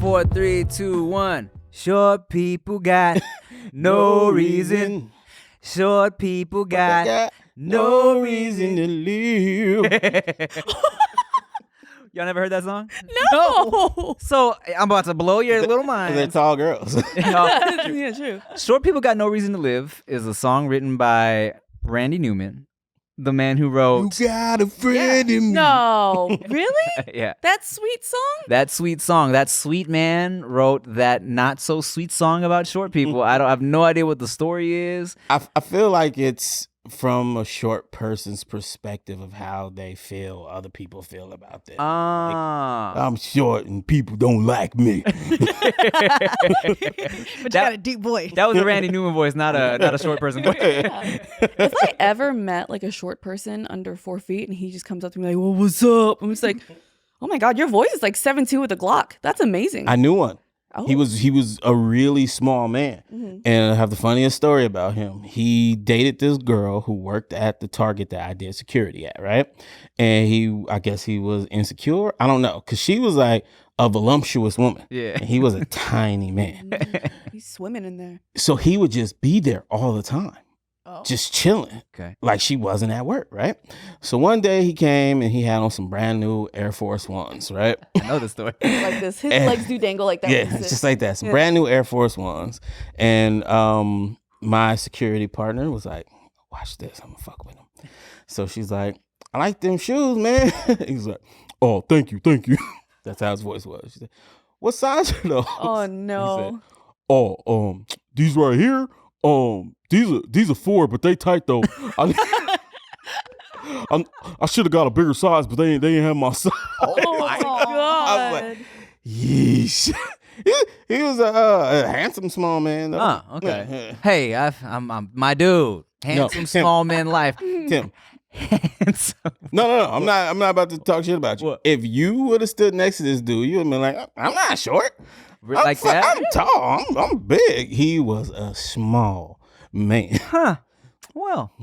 4, 3, 2, 1. Short people got no reason. Short people got no reason to live. Y'all never heard that song? No. So I'm about to blow your little mind. They're tall girls. Yeah, true. Short People Got No Reason to Live is a song written by Randy Newman, the man who wrote... You got a friend in me. No. Really? Yeah. That sweet song? That sweet song. That sweet man wrote that not so sweet song about short people. I have no idea what the story is. I feel like it's from a short person's perspective of how they feel other people feel about them. I'm short and people don't like me. But you got a deep voice. That was a Randy Newman voice, not a short person voice. If I ever met like a short person under 4 feet and he just comes up to me like, well, what's up? I'm just like, oh my God, your voice is like 7'2" with a Glock. That's amazing. I knew one. Oh. He was a really small man. Mm-hmm. And I have the funniest story about him. He dated this girl who worked at the Target that I did security at, right? And I guess he was insecure. I don't know. Because she was like a voluptuous woman. Yeah. And he was a tiny man. He's swimming in there. So he would just be there all the time. Oh. Just chilling. Okay. Like she wasn't at work, right? So one day he came and he had on some brand new Air Force Ones, right? I know the story. Like this. His legs do dangle like that. Yeah, just like that. Some brand new Air Force Ones. And my security partner was like, watch this. I'm gonna fuck with him. So she's like, I like them shoes, man. He's like, oh, thank you. That's how his voice was. She said, what size are those? Oh no. He said, oh, these right here, these are 4, but they tight though. I should have got a bigger size, but they ain't have my size. Oh my God. I was like, yeesh. he was a handsome small man though. Oh, okay. Yeah. Hey, I'm my dude. Handsome small man life. Tim. Handsome. No. I'm not about to talk shit about you. What? If you would have stood next to this dude, you would have been like, I'm not short. Like that? I'm tall. I'm big. He was a small man. Huh. Well,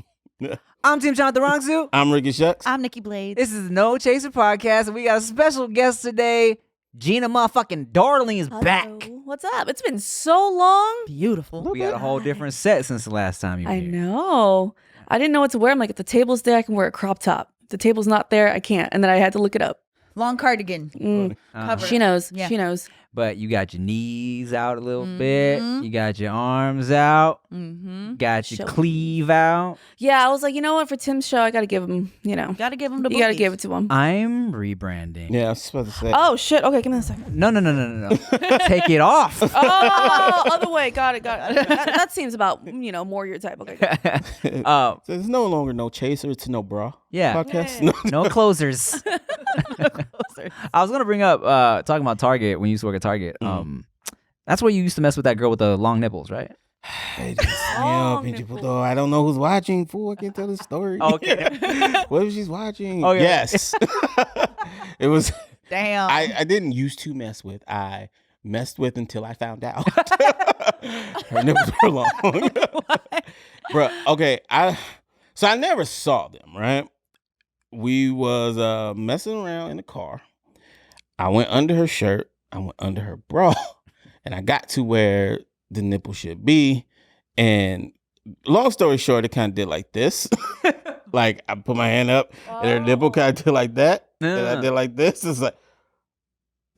I'm Team Chantarangsu. I'm Ricky Shucks. I'm Nikki Blades. This is the No Chaser Podcast, and we got a special guest today. Gina motherfucking Darling is back. Hello. What's up? It's been so long. Beautiful. We got a whole different set since the last time you were I here. know. I didn't know what to wear. I'm like, if the table's there, I can wear a crop top. If the table's not there, I can't. And then I had to look it up. Long cardigan. Cover. She knows. Yeah. She knows. But you got your knees out a little bit. You got your arms out. Mm-hmm. Got your Show. cleave out. Yeah, I was like, you know what? For Tim's show, I got to give him, Gotta give him the you got to boobies. give it to him. I'm rebranding. Yeah, I was supposed to say. Oh, shit. Okay, give me a second. No. Take it off. Oh, other way. Got it. That seems about, more your type. Okay. So there's no longer no chaser. It's no bra. Yeah. Podcast. Yeah. No closers. I was gonna bring up talking about Target when you used to work at Target. That's where you used to mess with that girl with the long nipples, right? Hey, though I don't know who's watching. Fool, I can't tell the story. Okay. What if she's watching? Okay. Yes. It was. Damn. I didn't used to mess with. I messed with until I found out. Her nipples were long. Bro, okay. So I never saw them, right? We was messing around in the car. I went under her shirt. I went under her bra. And I got to where the nipple should be. And long story short, it kind of did like this. Like I put my hand up and her nipple kind of did like that. And I did like this. It's like,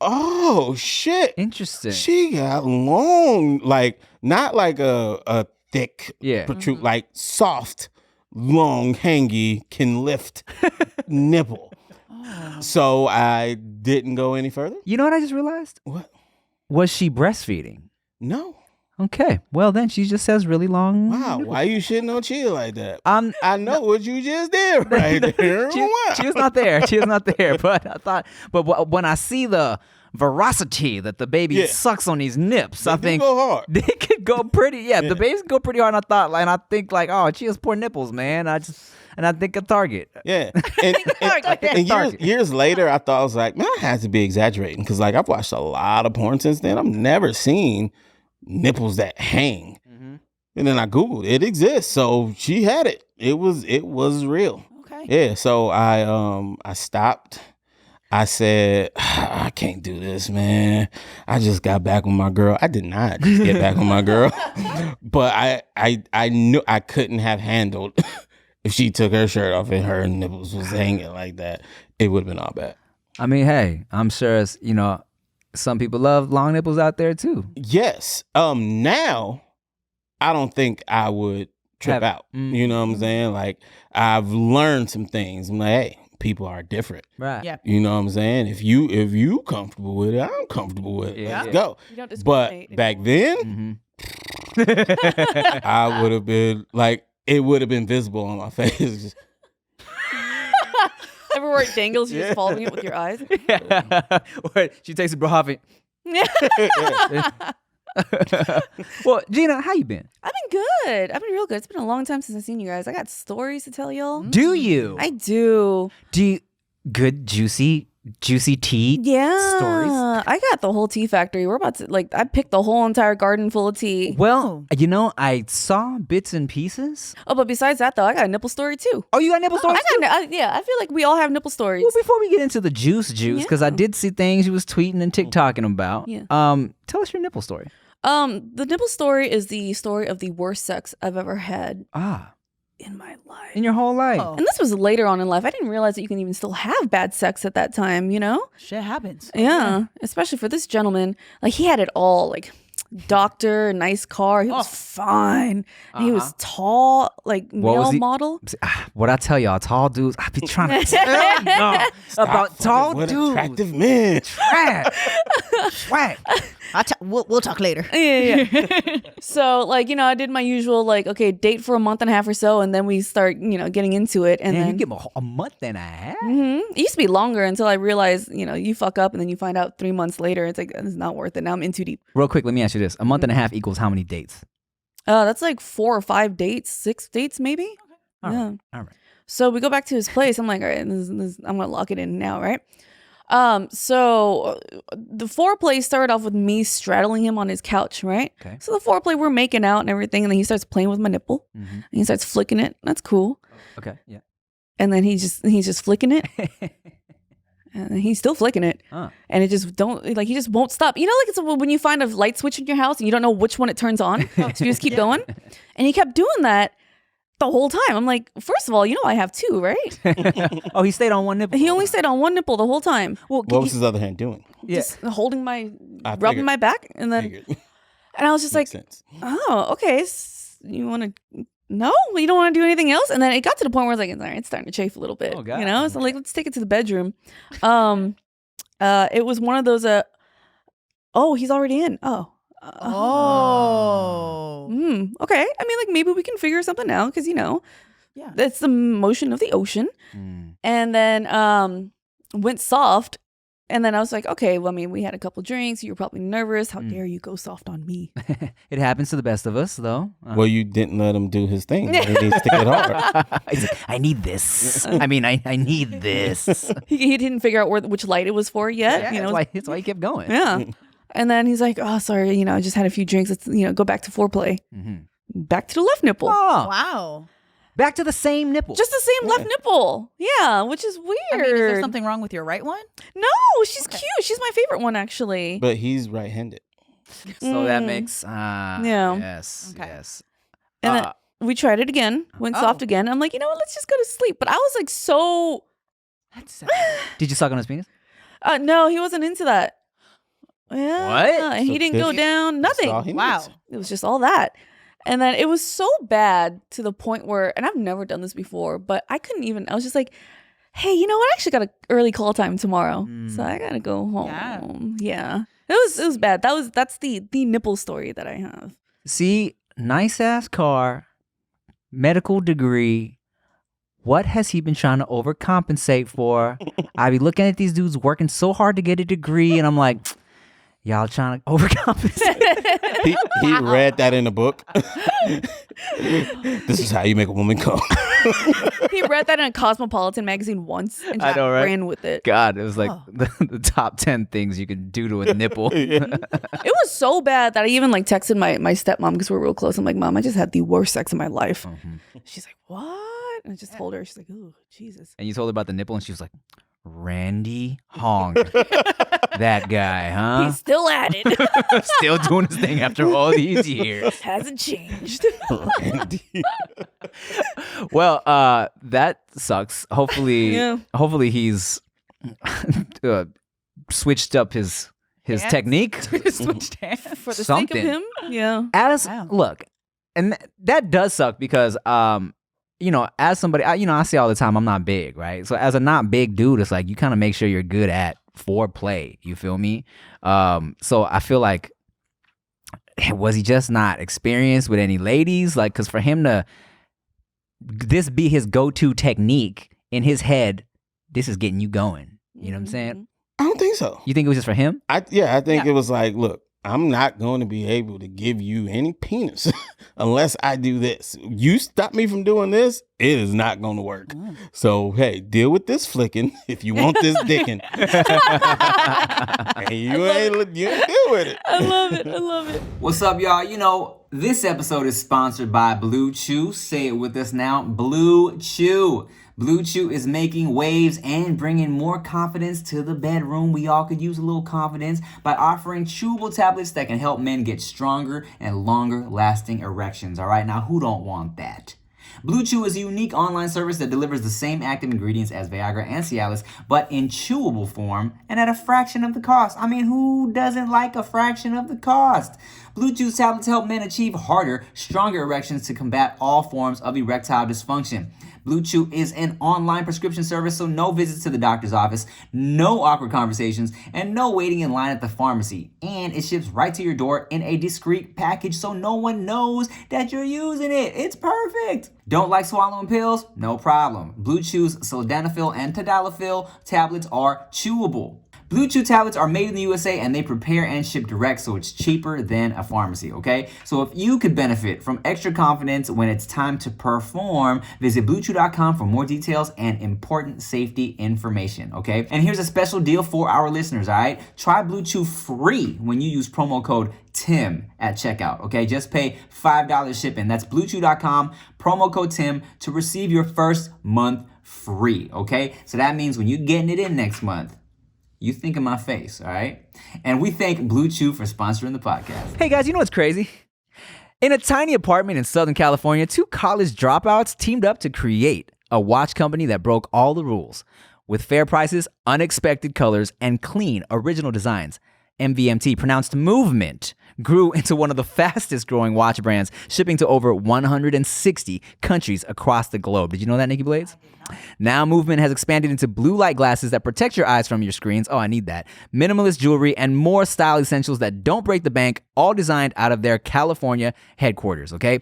oh, shit. Interesting. She got long, like not like a thick, protrude, like soft, long, hangy, can lift nipple. So I didn't go any further. You know what I just realized? What? Was she breastfeeding? No. Okay. Well, then she just has really long. Wow. Why you shitting on Chia like that? I know what you just did right there. She was not there. She was not there. But I thought. But when I see the veracity that the baby sucks on these nips, I think go hard. They could go pretty. Yeah, the babies go pretty hard. And I think like, oh, she has poor nipples, man. I think a Target. Yeah. And years later, I thought, I was like, man, I had to be exaggerating. Because, like, I've watched a lot of porn since then. I've never seen nipples that hang. Mm-hmm. And then I Googled, it exists. So she had it. It was real. Okay. Yeah. So I stopped. I said, I can't do this, man. I just got back with my girl. I did not just get back with my girl, but I knew I couldn't have handled if she took her shirt off and her nipples was hanging like that. It would have been all bad. I mean, hey, I'm sure it's, some people love long nipples out there too. Yes. Now, I don't think I would trip out. You know what I'm saying? Like, I've learned some things. I'm like, hey, people are different. Right. Yeah. You know what I'm saying? If you comfortable with it, I'm comfortable with it. Yeah. Let's go. You don't But discriminate back anymore. then, I would have been like, it would have been visible on my face. Just, Everywhere it dangles, you're just following it with your eyes. Or she takes a bra off and well, Gina, how you been? I've been good. I've been real good. It's been a long time since I've seen you guys. I got stories to tell y'all. Do you? I do. Do you, good juicy tea Yeah. stories? I got the whole tea factory. We're about to I picked the whole entire garden full of tea. Well, I saw bits and pieces. Oh, but besides that though, I got a nipple story too. Oh, you got nipple stories too? I feel like we all have nipple stories. Well, before we get into the juice, because I Yeah. did see things you was tweeting and TikToking about. Yeah. Tell us your nipple story. The nipple story is the story of the worst sex I've ever had in my life. In your whole life. Oh. And this was later on in life. I didn't realize that you can even still have bad sex at that time, Shit happens. Yeah. Especially for this gentleman. Like, he had it all. Like, doctor, nice car. He was fine. And he was tall, like, What was male he- model. What I tell y'all, tall dudes, I be trying to tell y'all about tall what dudes. attractive men. Swag. We'll talk later. Yeah. So, like, I did my usual, like, okay, date for a month and a half or so, and then we start, getting into it. And Man, then you give 'em a month and a half? It used to be longer until I realized, you fuck up and then you find out 3 months later. It's like, it's not worth it. Now I'm in too deep. Real quick, let me ask you this. A month and a half equals how many dates? That's like 4 or 5 dates, 6 dates maybe. All Yeah. right. All right. So we go back to his place. I'm like, all right, I'm gonna lock it in now, right? So the foreplay started off with me straddling him on his couch, right? Okay. So the foreplay, we're making out and everything, and then he starts playing with my nipple, and he starts flicking it. That's cool. Okay. Yeah. And then he's just flicking it, and he's still flicking it, and it just he just won't stop. Like it's when you find a light switch in your house and you don't know which one it turns on, so you just keep going, and he kept doing that the whole time. I'm like, first of all, I have 2, right? Oh, he stayed on one nipple. He only stayed on one nipple the whole time. Well, What was his other hand doing? Just holding rubbing figured. my back, and then Figured. and I was just Makes like, sense. oh, okay. You want to? No, you don't want to do anything else. And then it got to the point where I was like, all right, it's starting to chafe a little bit. Oh, God. So like, let's take it to the bedroom. It was one of those. Oh, he's already in. Oh. Okay. I mean, like, maybe we can figure something out because Yeah. that's the motion of the ocean. And then went soft. And then I was like, okay, well, I mean, we had a couple drinks. You were probably nervous. How dare you go soft on me? It happens to the best of us, though. Well, you didn't let him do his thing. He needs to get hard. He's like, I need this. I mean, I need this. He didn't figure out which light it was for yet. Yeah, that's why he kept going. Yeah. And then he's like, oh, sorry, I just had a few drinks. Let's, go back to foreplay. Back to the left nipple. Oh, Wow. back to the same nipple. Just the same left nipple. Yeah, which is weird. I mean, is there something wrong with your right one? No, she's cute. She's my favorite one, actually. But he's right-handed. So that makes Yeah. Yes. Okay. Yes. And then we tried it again, went soft again. I'm like, you know what? Let's just go to sleep. But I was like, so. That's Did you suck on his penis? No, he wasn't into that. Yeah, What? he So didn't go this- down. That's all Nothing. he Wow. needs. It was just all that. And then it was so bad to the point where, and I've never done this before, but I was just like, hey, you know what? I actually got an early call time tomorrow. So I gotta go home. Yeah. It was bad. That's the nipple story that I have. See, nice ass car, medical degree. What has he been trying to overcompensate for? I be looking at these dudes working so hard to get a degree, and I'm like, y'all trying to overcompensate. He read that in a book. This is how you make a woman come. He read that in a Cosmopolitan magazine once and just ran with it. God, it was like the top 10 things you can do to a nipple. It was so bad that I even like texted my stepmom because we're real close. I'm like, Mom, I just had the worst sex of my life. She's like, what? And I just told her. She's like, oh, Jesus. And you told her about the nipple, and she was like, Randy Hong. That guy, huh? He's still at it. Still doing his thing after all these years. Hasn't changed. Randy. Well, that sucks. Hopefully he's switched up his technique. Switched hands. For the Something. sake of him, yeah. Wow. Look, and that does suck because as somebody, I say all the time, I'm not big, right? So as a not big dude, it's like you kind of make sure you're good at foreplay. You feel me? So I feel like, was he just not experienced with any ladies? Like, because for him to this be his go-to technique in his head, this is getting you going. You know what I'm saying? I don't think so. You think it was just for him? I think it was like, look, I'm not going to be able to give you any penis unless I do this. You stop me from doing this, it is not going to work. So, hey, deal with this flicking if you want this dicking. And you ain't deal with it. I love it. What's up, y'all? This episode is sponsored by Blue Chew. Say it with us now. Blue Chew. Blue Chew is making waves and bringing more confidence to the bedroom. We all could use a little confidence by offering chewable tablets that can help men get stronger and longer lasting erections. All right, now who don't want that? Blue Chew is a unique online service that delivers the same active ingredients as Viagra and Cialis, but in chewable form and at a fraction of the cost. I mean, who doesn't like a fraction of the cost? Blue Chew tablets help men achieve harder, stronger erections to combat all forms of erectile dysfunction. Blue Chew is an online prescription service, so no visits to the doctor's office, no awkward conversations, and no waiting in line at the pharmacy. And it ships right to your door in a discreet package so no one knows that you're using it. It's perfect. Don't like swallowing pills? No problem. Blue Chew's sildenafil and tadalafil tablets are chewable. Blue Chew tablets are made in the USA and they prepare and ship direct, so it's cheaper than a pharmacy, okay? So if you could benefit from extra confidence when it's time to perform, visit BlueChew.com for more details and important safety information, okay? And here's a special deal for our listeners, all right? Try Blue Chew free when you use promo code TIM at checkout, okay? Just pay $5 shipping. That's BlueChew.com, promo code TIM to receive your first month free, okay? So that means when you're getting it in next month, you think of my face, all right? And we thank Blue Chew for sponsoring the podcast. Hey guys, you know what's crazy? In a tiny apartment in Southern California, 2 college dropouts teamed up to create a watch company that broke all the rules. With fair prices, unexpected colors, and clean original designs, MVMT, pronounced Movement, grew into one of the fastest growing watch brands, shipping to over 160 countries across the globe. Did you know that, Nikki Blades? Now Movement has expanded into blue light glasses that protect your eyes from your screens. Oh, I need that. Minimalist jewelry and more style essentials that don't break the bank, all designed out of their California headquarters, okay?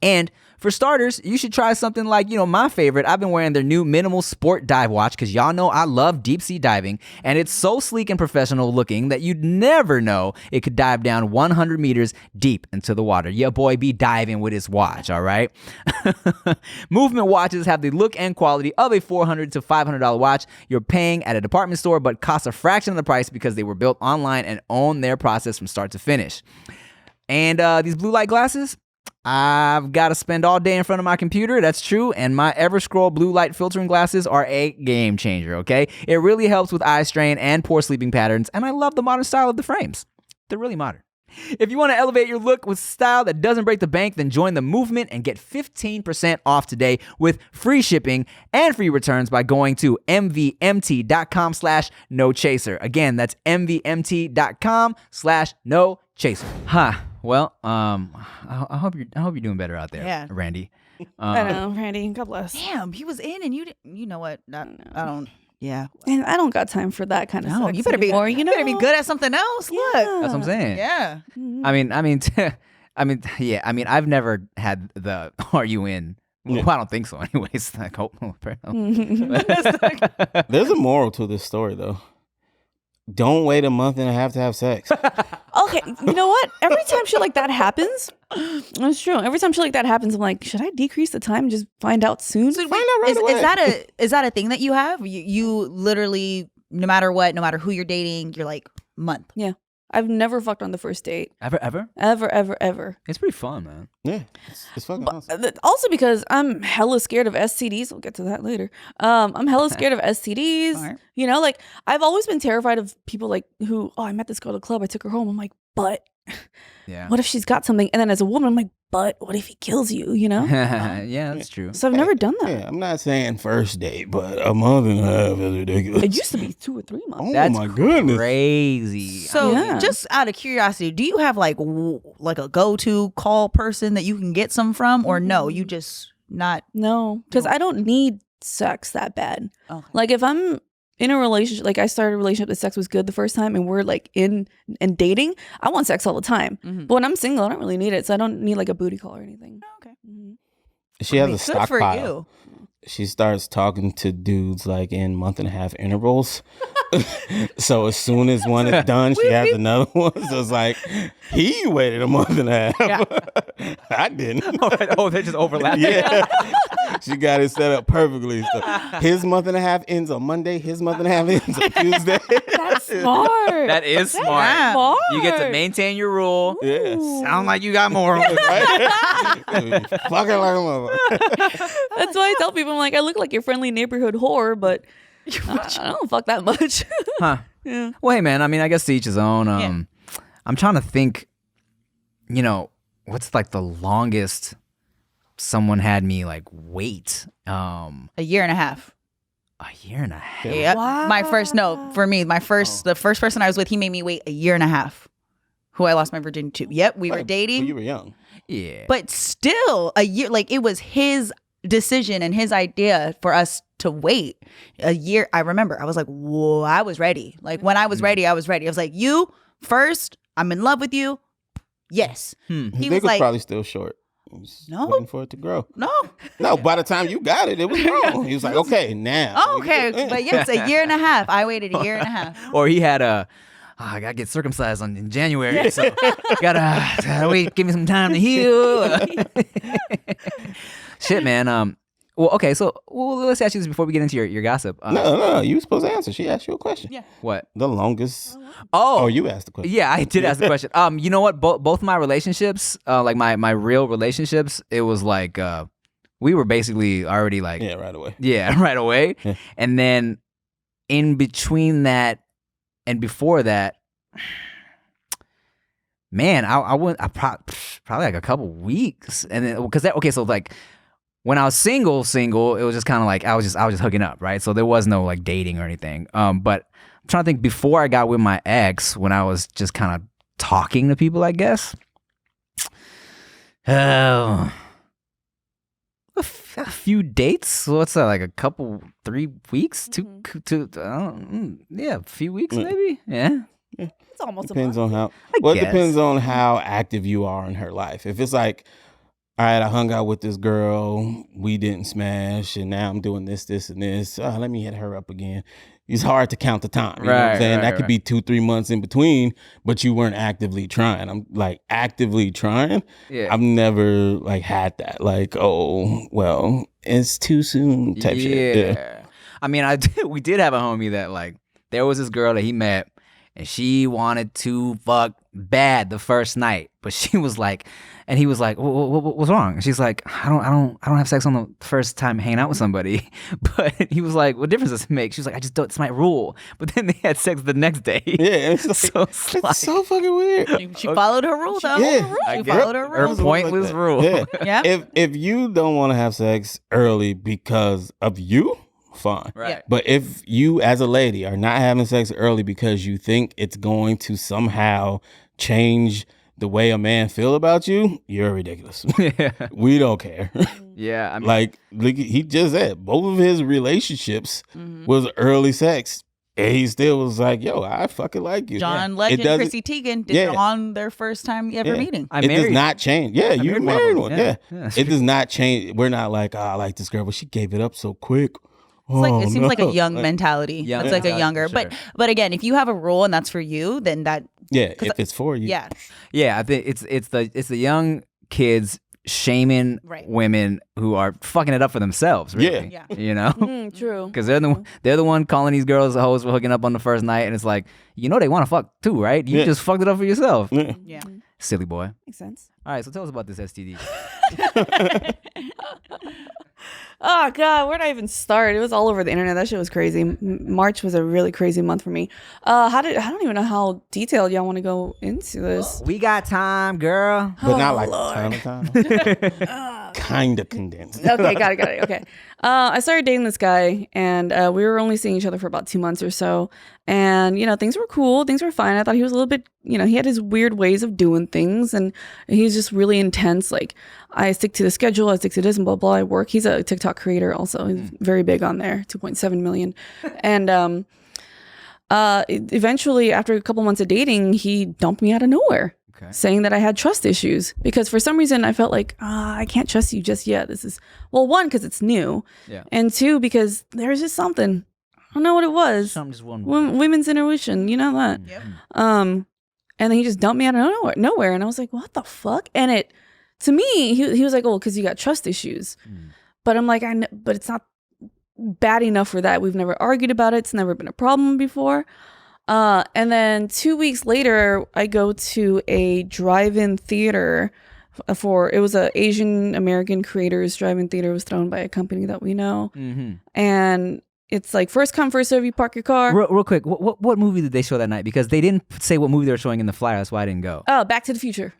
And for starters, you should try something like, my favorite. I've been wearing their new minimal sport dive watch because y'all know I love deep sea diving. And it's so sleek and professional looking that you'd never know it could dive down 100 meters deep into the water. Your boy be diving with his watch, all right? Movement watches have the look and quality of a $400 to $500 watch you're paying at a department store, but cost a fraction of the price because they were built online and own their process from start to finish. And these blue light glasses, I've got to spend all day in front of my computer. That's true. And my Everscroll blue light filtering glasses are a game changer, okay? It really helps with eye strain and poor sleeping patterns. And I love the modern style of the frames. They're really modern. If you want to elevate your look with style that doesn't break the bank, then join the movement and get 15% off today with free shipping and free returns by going to mvmt.com/nochaser. Again, that's mvmt.com/nochaser. Well, I hope you're doing better out there, Yeah. Randy. I know, Randy. God bless. Damn, he was in and you didn't. You know what? I don't. Yeah. And I don't got time for that kind of No, sex you better be. anymore, You better be good at something else. Look. That's what I'm saying. Yeah. I mean, yeah. I mean, I've never had the "Are you in?" Well, I don't think so. Anyways, like, hope. There's a moral to this story, though. Don't wait a month and a half to have sex. Okay, you know what? Every time shit like that happens, that's true. Every time shit like that happens, I'm like, should I decrease the time and just find out soon? Find out right away. Is that a thing that you have? You literally, no matter what, no matter who you're dating, you're like month. Yeah. I've never fucked on the first date. Ever? Ever. It's pretty fun, man. Yeah, it's fucking awesome. Also because I'm hella scared of STDs. We'll get to that later. I'm hella scared of STDs. Smart. You know, like I've always been terrified of people like who, I met this girl at a club. I took her home. I'm like, but Yeah. what if she's got something? And then as a woman, I'm like, but what if he kills you? You know? Yeah, that's true. So I've never done that. Yeah, I'm not saying first date, but a month and a half is ridiculous. It used to be 2 or 3 months. Oh That's my goodness. crazy. So Yeah. just out of curiosity, do you have like a go-to call person that you can get some from, or no? You just not. No, because I don't need sex that bad. Okay. Like if I'm in a relationship, like I started a relationship that sex was good the first time and we're like in and dating, I want sex all the time. Mhm. But when I'm single, I don't really need it. So I don't need like a booty call or anything. Okay. Mhm. She has a Good for stockpile. you. She starts talking to dudes like in month and a half intervals. So as soon as one is done, she has another one. So it's like, he waited a month and a half. I didn't. Oh, they're just overlapping. Yeah. She got it set up perfectly. So his month and a half ends on Monday. His month and a half ends on Tuesday. That's smart. That is smart. Yeah. smart. You get to maintain your rule. Yes. Sound like you got more. Right? Fucking like a motherfucker. That's why I tell people, I'm like, I look like your friendly neighborhood whore, but I don't fuck that much. Huh. Yeah. Well, hey, man. I mean, I guess to each his own. Yeah. I'm trying to think. What's like the longest someone had me like wait? A year and a half. A year and a half. Yeah. Wow. My first the first person I was with, he made me wait a year and a half. Who I lost my virginity to. Yep, we were Well, dating. you were young. Yeah. But still, a year, like it was his decision and his idea for us to wait a year. I remember I was like, whoa, I was ready. Like when I was ready, I was ready. I was like, you first, I'm in love with you. Yes. His He dick was was like, probably still short. He was No. waiting for it to grow. no. No, by the time you got it, it was grown. He was like, okay, now. Oh, okay. But yes, a year and a half. I waited a year and a half. Or he had I gotta get circumcised in January, so gotta wait, give me some time to heal. Shit, man. Well, okay, so let's ask you this before we get into your gossip. No, you were supposed to answer. She asked you a question. Yeah. What? The longest. Oh, Oh, you asked the question. yeah, I did ask the question. You know what? Both my relationships, like my real relationships, it was like we were basically already like Yeah, right away. yeah, right away, Yeah. and then in between that and before that, man, I probably like a couple weeks, and then so like when I was single, it was just kind of like I was just hooking up, right? So there was no like dating or anything. But I'm trying to think before I got with my ex, when I was just kind of talking to people, I guess. Oh, a few dates. So what's that? Like a couple, 3 weeks, yeah, a few weeks maybe. Yeah. It's almost Depends a month. on how. I Well, it guess. depends on how active you are in her life. If it's like, all right, I hung out with this girl, we didn't smash, and now I'm doing this, and this. Let me hit her up again. It's hard to count the time. You know what I'm Right, saying? right, That could be 2-3 months in between, but you weren't actively trying. I'm like actively trying. Yeah. I've never like had that. Like, oh, well, it's too soon type shit. Yeah. I mean, we did have a homie that like there was this girl that he met and she wanted to fuck bad the first night, but she was like, and he was like, what's wrong? And she's like, I don't have sex on the first time hanging out with somebody. But he was like, what difference does it make? She was like, I just don't, it's my rule. But then they had sex the next day. Yeah, it's, like, So it's like- it's so fucking weird. She followed her rule, though. Yeah. She followed her Her rule. pointless rule. Yeah. Yeah. If you don't want to have sex early because of you, fine. Right. Yeah. But if you as a lady are not having sex early because you think it's going to somehow change the way a man feel about you, you're ridiculous. Yeah. We don't care. Yeah. I mean, Like he just said, both of his relationships Mhm. was early sex. And he still was like, yo, I fucking like you. John It Legend, doesn't- Chrissy Teigen did Yeah. it on their first time ever Yeah. meeting. I it does married- not change. Yeah, you married married one one. of them. Yeah. Yeah, that's It does not change. We're not like, I like this girl, but she gave it up so quick. It's like it Oh, seems like a no. young Like, mentality. Young It's like a mentality, younger, for but sure. but again, if you have a rule and that's for you, then that Yeah, if it's for you. yeah. yeah, I think it's the young kids shaming Right. women who are fucking it up for themselves. Really. Yeah. You know, True. because they're the one calling these girls hoes for hooking up on the first night, and it's like, you know, they want to fuck too, right? You just fucked it up for yourself. Yeah. Mm-hmm. Silly boy. Makes sense. All right, so tell us about this STD. Oh God, where'd I even start? It was all over the internet. That shit was crazy. March was a really crazy month for me. I don't even know how detailed y'all want to go into this. We got time, girl. But not Oh, like Lord. a ton of time. Kind of condensed. Okay, got it. Okay. I started dating this guy, and we were only seeing each other for about 2 months or so. And, you know, things were cool. Things were fine. I thought he was a little bit, you know, he had his weird ways of doing things, and he's just really intense. Like, I stick to the schedule, I stick to this, and blah, blah. I work. He's a TikTok creator also. He's very big on there, 2.7 million. And eventually, after a couple months of dating, he dumped me out of nowhere. Okay. Saying that I had trust issues because for some reason I felt like I can't trust you just yet. This is, well, one, because it's new, and two, because there's just something. I don't know what it was. Something just one. Women's intuition, you know that. Yep. And then he just dumped me out of nowhere, and I was like, what the fuck? And it, to me, he was like, oh, because you got trust issues, but I'm like, I know, but it's not bad enough for that. We've never argued about it. It's never been a problem before. And then 2 weeks later, I go to a drive-in theater it was a Asian American creators drive-in theater. It was thrown by a company that we know. And it's like first come, first serve, you park your car. Real quick, what movie did they show that night? Because they didn't say what movie they were showing in the flyer. That's why I didn't go. Oh, Back to the Future.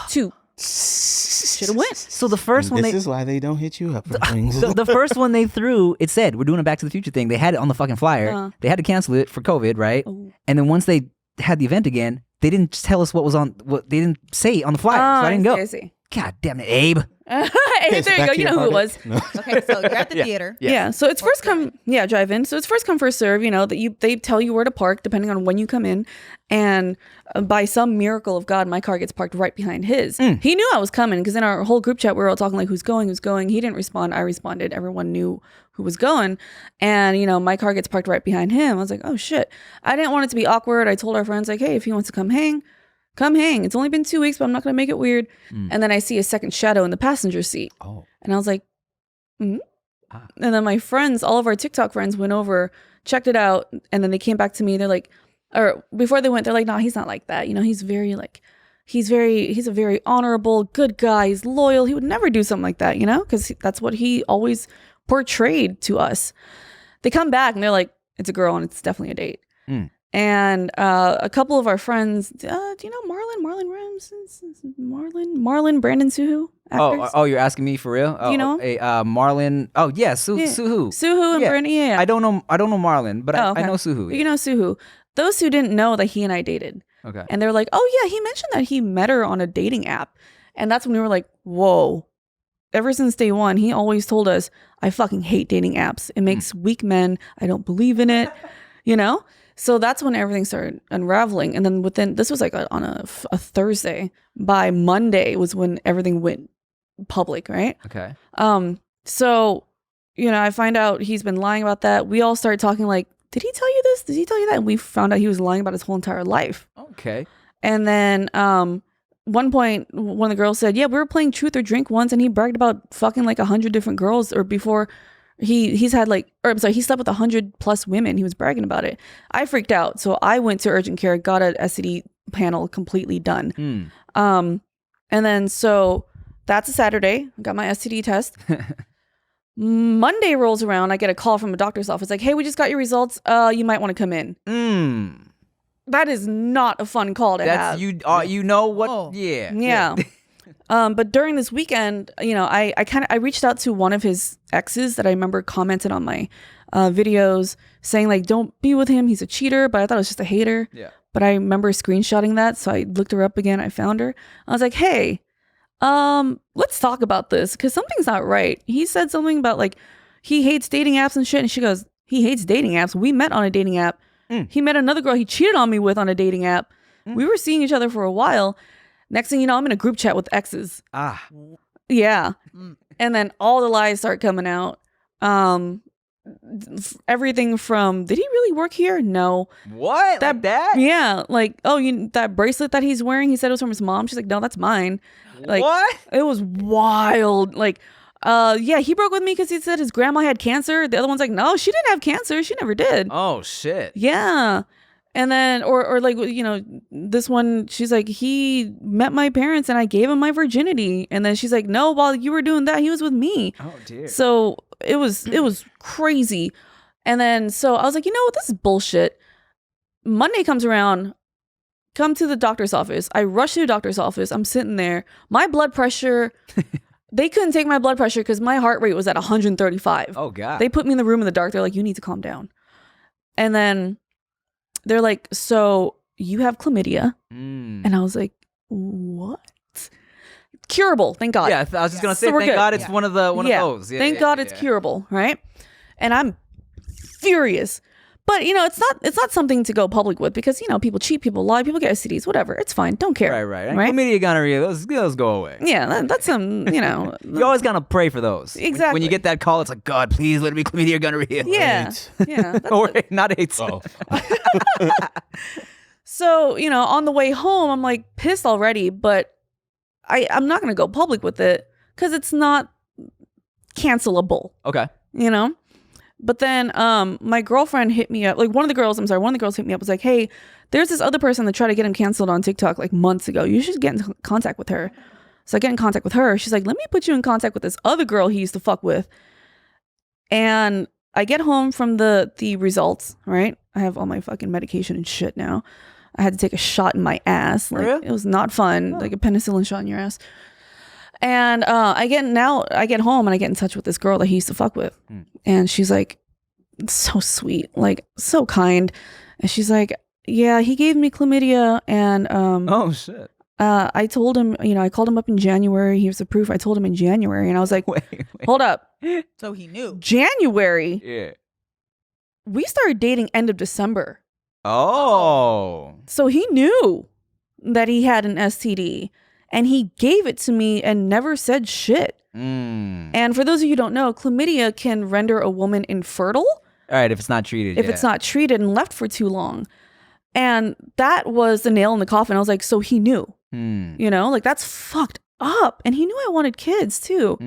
2. Should have went. So the first one This is why they don't hit you up for things. the first one they threw, it said, we're doing a Back to the Future thing. They had it on the fucking flyer. They had to cancel it for COVID, right? Oh. And then once they had the event again, they didn't tell us what they didn't say on the flyer. So I didn't go. I see. God damn it, Abe. Hey, there you go. You know who it was. No. Okay, so you're at the theater. Yeah. So it's first come, drive in. So it's first come, first serve, you know, that they tell you where to park depending on when you come in. And by some miracle of God, my car gets parked right behind his. He knew I was coming because in our whole group chat, we were all talking like, who's going? He didn't respond. I responded. Everyone knew who was going. And, you know, my car gets parked right behind him. I was like, oh shit. I didn't want it to be awkward. I told our friends like, hey, if he wants to come hang. It's only been 2 weeks, but I'm not going to make it weird. And then I see a second shadow in the passenger seat. Oh. And I was like, And then my friends, all of our TikTok friends went over, checked it out. And then they came back to me. They're like, or before they went, they're like, no, he's not like that. You know, he's a very honorable, good guy. He's loyal. He would never do something like that, you know, because that's what he always portrayed to us. They come back and they're like, it's a girl and it's definitely a date. And a couple of our friends, do you know Marlon Rams? Marlon, Brandon Suhu? Actors? Oh, you're asking me for real? You know? Marlon. Oh, yeah, Suhu. Suhu and Brandon, yeah. I don't know Marlon, but okay. I know Suhu. You know Suhu. Those who didn't know that he and I dated. Okay. And they're like, oh yeah, he mentioned that he met her on a dating app. And that's when we were like, whoa. Ever since day one, he always told us, I fucking hate dating apps. It makes weak men. I don't believe in it. You know? So that's when everything started unraveling. And then this was like on a Thursday. By Monday was when everything went public, right? Okay. So, you know, I find out he's been lying about that. We all started talking like, did he tell you this? Did he tell you that? And we found out he was lying about his whole entire life. Okay. And then one point, one of the girls said, yeah, we were playing Truth or Drink once and he bragged about fucking like 100 different girls or before he's had like, or I'm sorry, he slept with 100+ women. He was bragging about it. I freaked out. So I went to urgent care, got an STD panel completely done. And then so that's a Saturday. I got my STD test. Monday rolls around. I get a call from a doctor's office like, hey, we just got your results. You might want to come in. That is not a fun call to have. You know what? Oh. Yeah. But during this weekend, you know, I reached out to one of his exes that I remember commented on my videos saying like, don't be with him. He's a cheater. But I thought it was just a hater. Yeah. But I remember screenshotting that. So I looked her up again. I found her. I was like, hey, let's talk about this because something's not right. He said something about like, he hates dating apps and shit. And she goes, he hates dating apps. We met on a dating app. He met another girl he cheated on me with on a dating app. We were seeing each other for a while. Next thing you know, I'm in a group chat with exes. Yeah. And then all the lies start coming out. everything from, did he really work here? No. What? That? Yeah. Like, oh, that bracelet that he's wearing, he said it was from his mom. She's like, no, that's mine. Like, what? It was wild. Like, yeah, he broke with me because he said his grandma had cancer. The other one's like, no, she didn't have cancer. She never did. Oh, shit. Yeah. And then, or like, this one, she's like, he met my parents and I gave him my virginity. And then she's like, no, while you were doing that, he was with me. Oh, dear. So it was crazy. And then, so I was like, you know what? This is bullshit. Monday comes around, come to the doctor's office. I rush to the doctor's office. I'm sitting there. My blood pressure, they couldn't take my blood pressure because my heart rate was at 135. Oh, God. They put me in the room in the dark. They're like, you need to calm down. And then they're like, so you have chlamydia. And I was like, what? Curable, thank God. Yeah, I was just going to say, So we're thank good. God it's one of those. Yeah, thank God it's curable, right? And I'm furious. But, it's not something to go public with because, people cheat, people lie, people get STDs, whatever. It's fine. Don't care. Right. And chlamydia, gonorrhea, those go away. Yeah, that's You always got to pray for those. Exactly. When you get that call, it's like, God, please let it be chlamydia or gonorrhea. Yeah. Yeah. Or not AIDS. Oh. So, on the way home, I'm like pissed already, but I'm not going to go public with it because it's not cancelable. Okay. But then my girlfriend hit me up, like one of the girls hit me up, was like, hey, there's this other person that tried to get him canceled on TikTok like months ago. You should get in contact with her. So I get in contact with her. She's like, let me put you in contact with this other girl he used to fuck with. And I get home from the results, right? I have all my fucking medication and shit now. I had to take a shot in my ass. Like, really? It was not fun, like a penicillin shot in your ass. And I get home and I get in touch with this girl that he used to fuck with. And she's like, so sweet, like so kind. And she's like, yeah, he gave me chlamydia. And oh, shit. I told him, I called him up in January. He was approved. I told him in January. And I was like, Wait. hold up. So he knew. January? Yeah. We started dating end of December. Oh. So he knew that he had an STD. And he gave it to me and never said shit. And for those of you who don't know, chlamydia can render a woman infertile. All right, if it's not treated. If it's not treated and left for too long. And that was the nail in the coffin. I was like, so he knew. Like that's fucked up. And he knew I wanted kids too.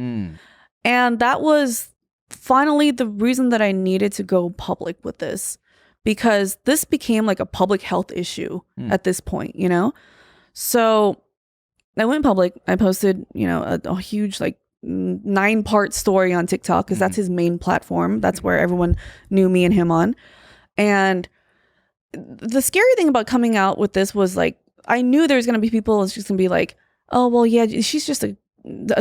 And that was finally the reason that I needed to go public with this. Because this became like a public health issue at this point, So I went public. I posted, a huge 9-part story on TikTok because that's his main platform. That's where everyone knew me and him on. And the scary thing about coming out with this was like, I knew there was going to be people it's just going to be like, oh, well, yeah, she's just a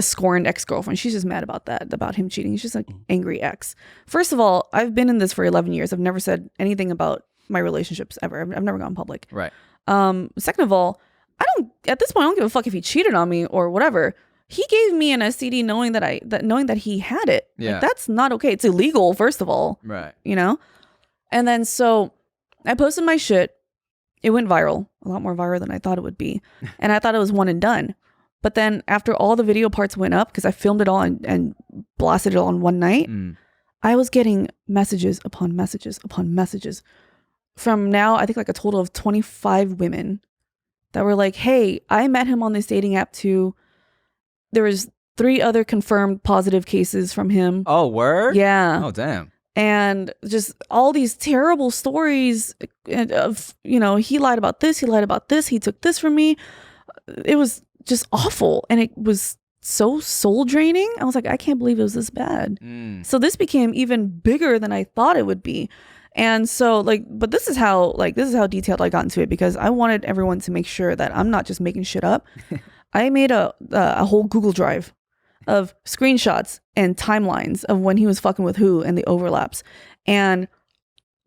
scorned ex-girlfriend. She's just mad about that, about him cheating. He's just an angry ex. First of all, I've been in this for 11 years. I've never said anything about my relationships ever. I've never gone public. Right. Second of all, at this point, I don't give a fuck if he cheated on me or whatever. He gave me an STD knowing that he had it. Yeah. Like, that's not okay. It's illegal, first of all. Right. And then so I posted my shit. It went viral, a lot more viral than I thought it would be. And I thought it was one and done. But then after all the video parts went up, because I filmed it all and blasted it all in one night, I was getting messages upon messages upon messages from now, I think like a total of 25 women that were like, hey, I met him on this dating app too. There was 3 other confirmed positive cases from him. Oh, word? Yeah. Oh, damn. And just all these terrible stories of, he lied about this, he took this from me. It was just awful. And it was so soul draining. I was like, I can't believe it was this bad. So this became even bigger than I thought it would be. And so but this is how detailed I got into it because I wanted everyone to make sure that I'm not just making shit up. I made a whole Google Drive of screenshots and timelines of when he was fucking with who and the overlaps. And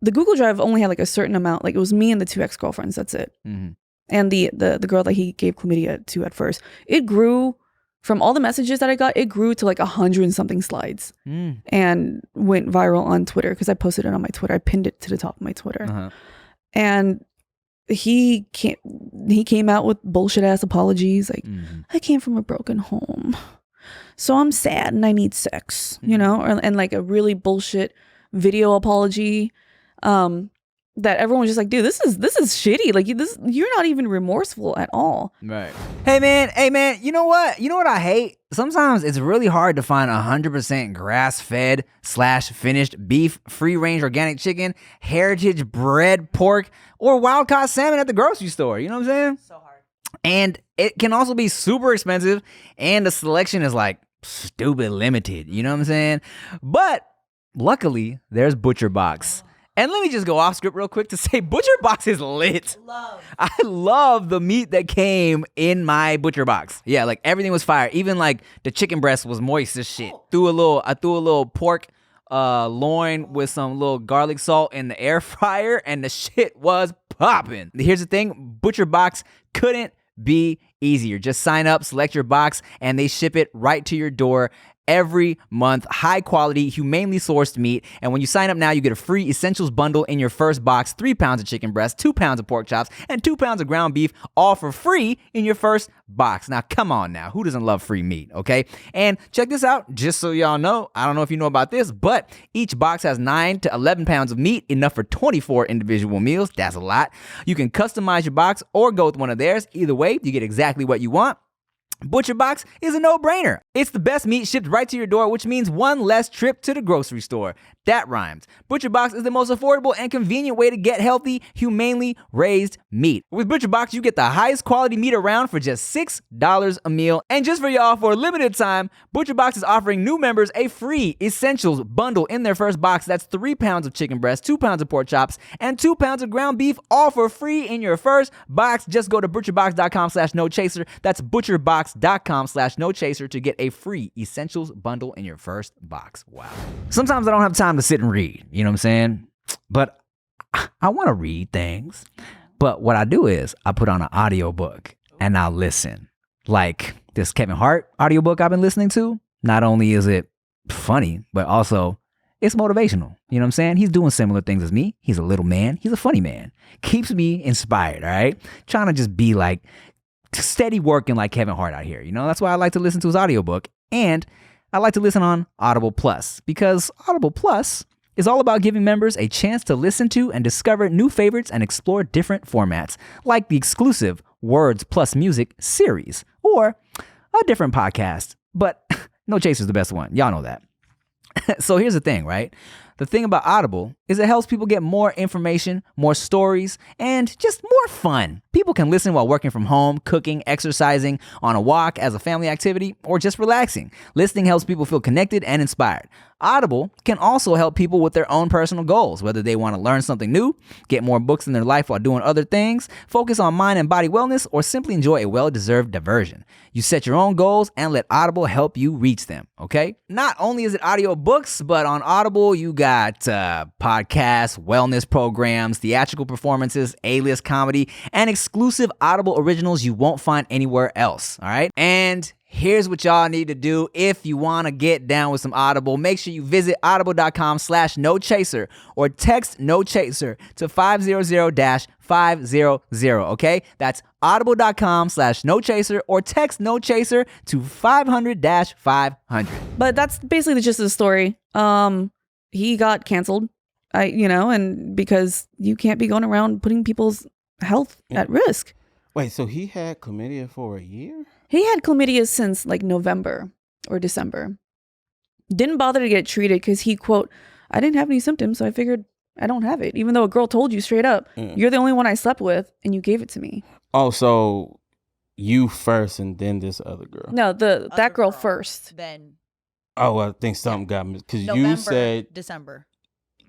the Google Drive only had like a certain amount. Like it was me and the 2 ex-girlfriends. That's it. And the girl that he gave chlamydia to at first. It grew from all the messages that I got. It grew to like 100 and something slides and went viral on Twitter because I posted it on my Twitter. I pinned it to the top of my Twitter. And he came out with bullshit ass apologies. Like, I came from a broken home, so I'm sad and I need sex, and like a really bullshit video apology. That everyone was just like, dude, this is shitty. Like you're not even remorseful at all. Right. Hey man, you know what? You know what I hate? Sometimes it's really hard to find 100% grass-fed / finished beef, free-range organic chicken, heritage bred pork, or wild-caught salmon at the grocery store. You know what I'm saying? So hard. And it can also be super expensive, and the selection is like stupid limited. You know what I'm saying? But luckily, there's Butcher Box. And let me just go off script real quick to say Butcher Box is lit. I love the meat that came in my Butcher Box. Yeah, like everything was fire. Even like the chicken breast was moist as shit. I threw a little pork loin with some little garlic salt in the air fryer, and the shit was popping. Here's the thing, Butcher Box couldn't be easier. Just sign up, select your box, and they ship it right to your door every month. High quality, humanely sourced meat. And when you sign up now, you get a free essentials bundle in your first box, 3 pounds of chicken breast, 2 pounds of pork chops, and 2 pounds of ground beef, all for free in your first box. Now, come on now. Who doesn't love free meat, okay? And check this out, just so y'all know, I don't know if you know about this, but each box has 9 to 11 pounds of meat, enough for 24 individual meals. That's a lot. You can customize your box or go with one of theirs. Either way, you get exactly what you want. Butcher Box is a no-brainer. It's the best meat shipped right to your door, which means one less trip to the grocery store. That rhymes. Butcher Box is the most affordable and convenient way to get healthy, humanely raised meat. With Butcher Box, you get the highest quality meat around for just $6 a meal. And just for y'all, for a limited time, Butcher Box is offering new members a free essentials bundle in their first box. That's 3 pounds of chicken breast, 2 pounds of pork chops, and 2 pounds of ground beef, all for free in your first box. Just go to butcherbox.com/nochaser. That's butcherbox.com/nochaser to get a free essentials bundle in your first box. Wow. Sometimes I don't have time to sit and read, you know what I'm saying? But I want to read things. But what I do is I put on an audiobook and I'll listen. Like this Kevin Hart audiobook I've been listening to. Not only is it funny, but also it's motivational. You know what I'm saying? He's doing similar things as me. He's a little man. He's a funny man. Keeps me inspired, all right? Trying to just be like steady working like Kevin Hart out here. You know, that's why I like to listen to his audiobook. And I like to listen on Audible Plus, because Audible Plus is all about giving members a chance to listen to and discover new favorites and explore different formats, like the exclusive Words Plus Music series or a different podcast. But No Chaser's the best one. Y'all know that. So here's the thing, right? The thing about Audible is it helps people get more information, more stories, and just more fun. People can listen while working from home, cooking, exercising, on a walk, as a family activity, or just relaxing. Listening helps people feel connected and inspired. Audible can also help people with their own personal goals, whether they want to learn something new, get more books in their life while doing other things, focus on mind and body wellness, or simply enjoy a well-deserved diversion. You set your own goals and let Audible help you reach them, okay? Not only is it audiobooks, but on Audible, you got podcasts, wellness programs, theatrical performances, A-list comedy, and exclusive Audible originals you won't find anywhere else, all right? And here's what y'all need to do if you want to get down with some Audible. Make sure you visit audible.com/nochaser or text no chaser to 500-500, okay? That's audible.com/nochaser or text no chaser to 500-500. But that's basically the gist of the story. He got canceled, and because you can't be going around putting people's health at risk. Wait, so he had chlamydia for a year? He had chlamydia since like November or December. Didn't bother to get treated because he, quote, I didn't have any symptoms, so I figured I don't have it. Even though a girl told you straight up, you're the only one I slept with and you gave it to me. Oh, so you first and then this other girl? No, that girl first. Then. Oh, I think something got me. Because you said December.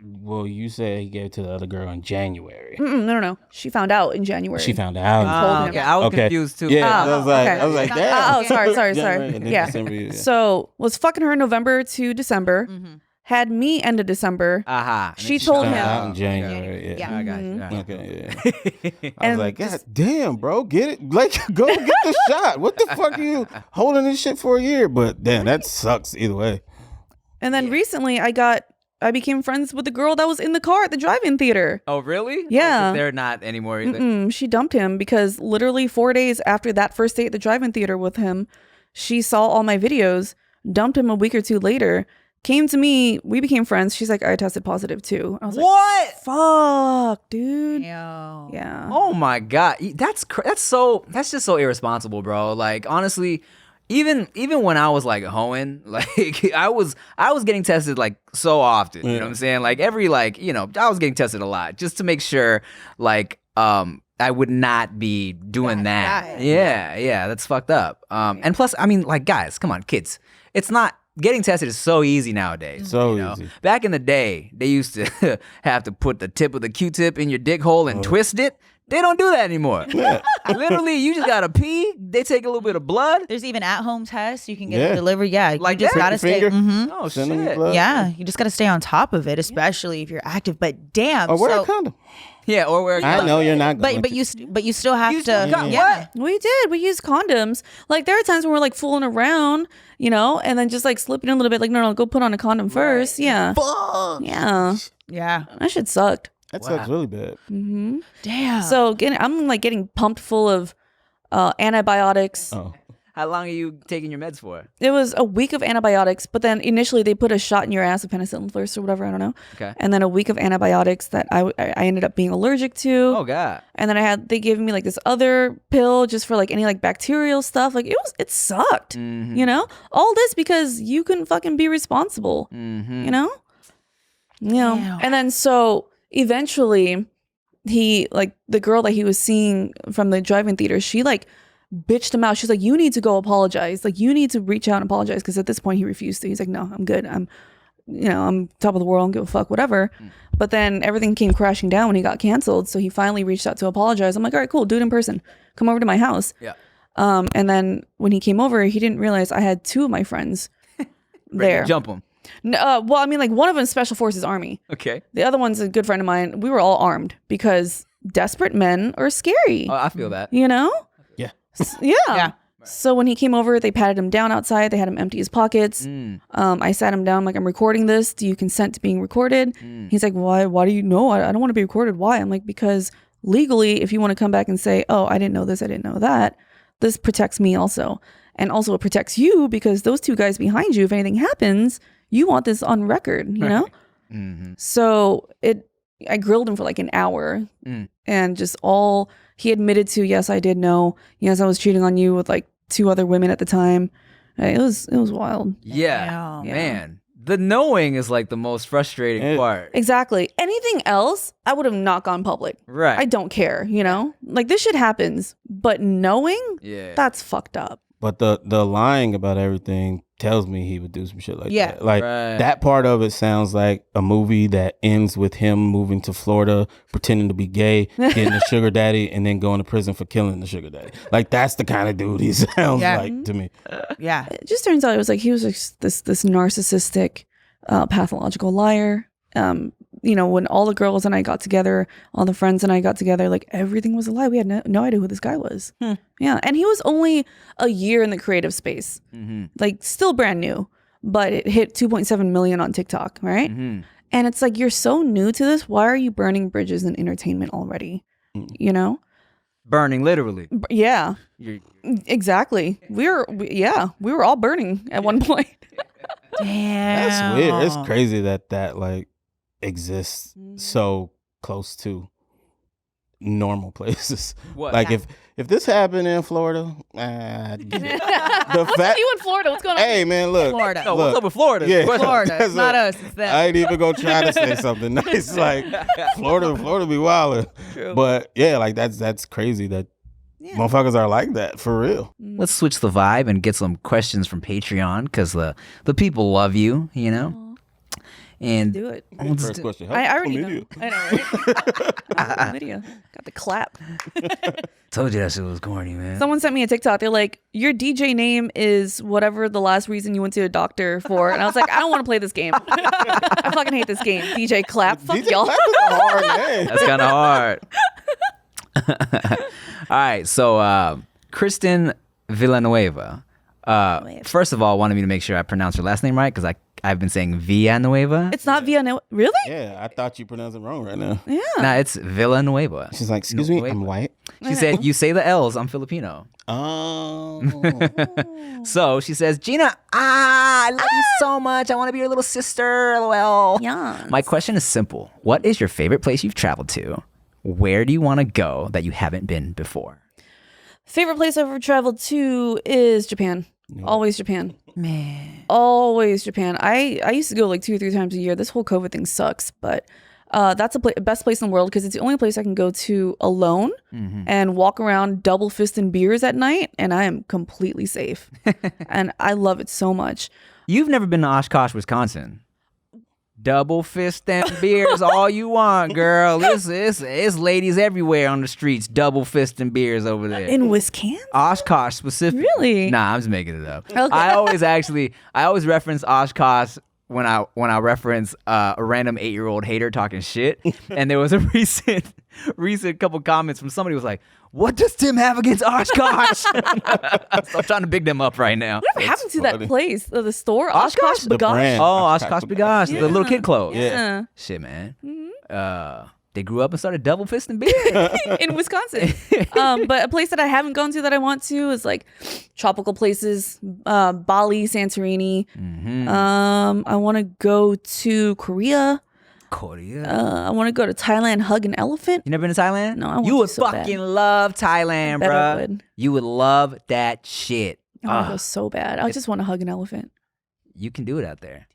Well, you said he gave it to the other girl in January. No. She found out in January. She found out. Told him. Okay, I was confused too. Yeah, I was like, damn. Sorry. Yeah. December, yeah. So was fucking her November to December. Mm-hmm. Had me end of December. She told him out in January. Yeah, I got you. Okay, yeah. I was like, God damn, bro, get it. Like, go get the shot. What the fuck are you holding this shit for a year? But damn, that sucks either way. And then recently I became friends with the girl that was in the car at the drive-in theater. Oh, really? Yeah. Oh, they're not anymore either. She dumped him because literally 4 days after that first date at the drive-in theater with him, she saw all my videos, dumped him a week or two later, came to me. We became friends. She's like, I tested positive too. I was What? like, fuck, dude. Yo. Yeah. Oh my god, that's just so irresponsible, bro. Like honestly, even when I was like hoeing, like I was getting tested like so often. You know what I'm saying? Like every like I was getting tested a lot just to make sure like I would not be doing that. Yeah, that's fucked up. And plus, I mean, like guys, come on, kids, it's not. Getting tested is so easy nowadays. So easy. Back in the day, they used to have to put the tip of the Q-tip in your dick hole and twist it. They don't do that anymore. Literally, you just gotta pee. They take a little bit of blood. There's even at-home tests you can get delivered. Yeah, Like you just that? gotta stay. Oh Send them your shit. blood. Yeah, you just gotta stay on top of it, especially if you're active. But damn, Or wear so, a condom. Yeah, or wear. I know you're not going but you still have You to. still got yeah. what? We did. We used condoms. Like there are times when we're like fooling around, and then just like slipping in a little bit. Like no, go put on a condom first. Yeah. Yeah. Yeah. That shit sucked. That sucks really bad. Damn. So I'm like getting pumped full of antibiotics. Oh. How long are you taking your meds for? It was a week of antibiotics, but then initially they put a shot in your ass of penicillin first or whatever, I don't know. Okay. And then a week of antibiotics that I ended up being allergic to. Oh god. And then they gave me like this other pill just for like any like bacterial stuff. Like it sucked, all this because you couldn't fucking be responsible, Damn. And then so eventually he like the girl that he was seeing from the drive-in theater, she like bitched him out. She's like, you need to go apologize. Like you need to reach out and apologize. Cause at this point he refused to. He's like, no, I'm good. I'm top of the world. I don't give a fuck, whatever. But then everything came crashing down when he got canceled. So he finally reached out to apologize. I'm like, all right, cool. Do it in person. Come over to my house. Yeah. And then when he came over, he didn't realize I had two of my friends there. Jump them. Well, I mean, like one of them is Special Forces Army. Okay. The other one's a good friend of mine. We were all armed because desperate men are scary. Oh, I feel that. Yeah. Yeah. Yeah. So when he came over, they patted him down outside. They had him empty his pockets. I sat him down. I'm like, I'm recording this. Do you consent to being recorded? He's like, why? Why do you know? I don't want to be recorded. Why? I'm like, because legally, if you want to come back and say, oh, I didn't know this, I didn't know that, this protects me also. And also it protects you because those two guys behind you, if anything happens, you want this on record, know? So I grilled him for like an hour and just he admitted to, yes, I did know. Yes, I was cheating on you with like two other women at the time. It was wild. Yeah. Damn. Man. The knowing is like the most frustrating part. Exactly. Anything else, I would have not gone public. Right. I don't care, Like this shit happens, but knowing, that's fucked up. But the lying about everything tells me he would do some shit like Yeah. that. Like that part of it sounds like a movie that ends with him moving to Florida, pretending to be gay, getting a sugar daddy, and then going to prison for killing the sugar daddy. Like that's the kind of dude he sounds like to me. Yeah. It just turns out it was like he was like this narcissistic, pathological liar. When all the girls and I got together, all the friends and I got together, like everything was a lie. We had no idea who this guy was. Yeah. And he was only a year in the creative space, like still brand new, but it hit 2.7 million on TikTok. Right. And it's like, you're so new to this. Why are you burning bridges in entertainment already? Burning literally. Yeah, You're- exactly. We were all burning at one point. Damn. That's weird. It's crazy that like exists so close to normal places. What? Like if this happened in Florida, the fact You in Florida? What's going on? hey man, look, Florida. No, what's up with Florida? Yeah. Florida. It's That's not a- us. It's them. I ain't even gonna try to say something nice like Florida be wildin'. But yeah, like that's crazy that motherfuckers are like that for real. Let's switch the vibe and get some questions from Patreon because the people love you, And Do it. First question. I already Chlamydia. know. I know, right? Video. Got the clap. told you that shit was corny, man. Someone sent me a TikTok. They're like, your DJ name is whatever the last reason you went to a doctor for. And I was like, I don't want to play this game. I fucking hate this game. DJ Clap. Fuck DJ y'all. Clap is a hard name. That's kind of hard. All right, so Kristen Villanueva. First of all, wanted me to make sure I pronounce her last name right because I've been saying Villanueva. It's not Villanueva. Really? Yeah, I thought you pronounced it wrong right now. Yeah. Nah, it's Villanueva. She's like, excuse me, I'm white. She said, "You say the L's. I'm Filipino." Oh. So she says, "Gina, I love you so much. I want to be your little sister." LOL. Yeah. My question is simple. What is your favorite place you've traveled to? Where do you want to go that you haven't been before? Favorite place I've ever traveled to is Japan. Always Japan. Man. Always Japan. I used to go like 2 or 3 times a year. This whole COVID thing sucks, but that's the best place in the world because it's the only place I can go to alone and walk around double fisting beers at night, and I am completely safe. And I love it so much. You've never been to Oshkosh, Wisconsin. Double fist and beers all you want, girl. It's ladies everywhere on the streets, double fist and beers over there. In Wisconsin? Oshkosh specifically. Really? Nah, I'm just making it up. Okay. I always reference Oshkosh when I reference a random 8-year-old hater talking shit. And there was a recent couple comments from somebody who was like, "What does Tim have against Oshkosh?" So I'm trying to big them up right now. Whatever happened to that place? The store? Oshkosh? Oshkosh The Bagosh? brand. Oh, Oshkosh Oshkosh Bagosh, the little kid clothes. Yeah. Shit, man. They grew up and started double fisting beer. In Wisconsin. But a place that I haven't gone to that I want to is like tropical places, Bali, Santorini. I want to go to Korea. Korea. I want to go to Thailand, hug an elephant. You never been to Thailand? No, I want You to would so bad. fucking love Thailand, Bet I bruh. would. You would love that shit. I want to go so bad. I just want to hug an elephant. You can do it out there.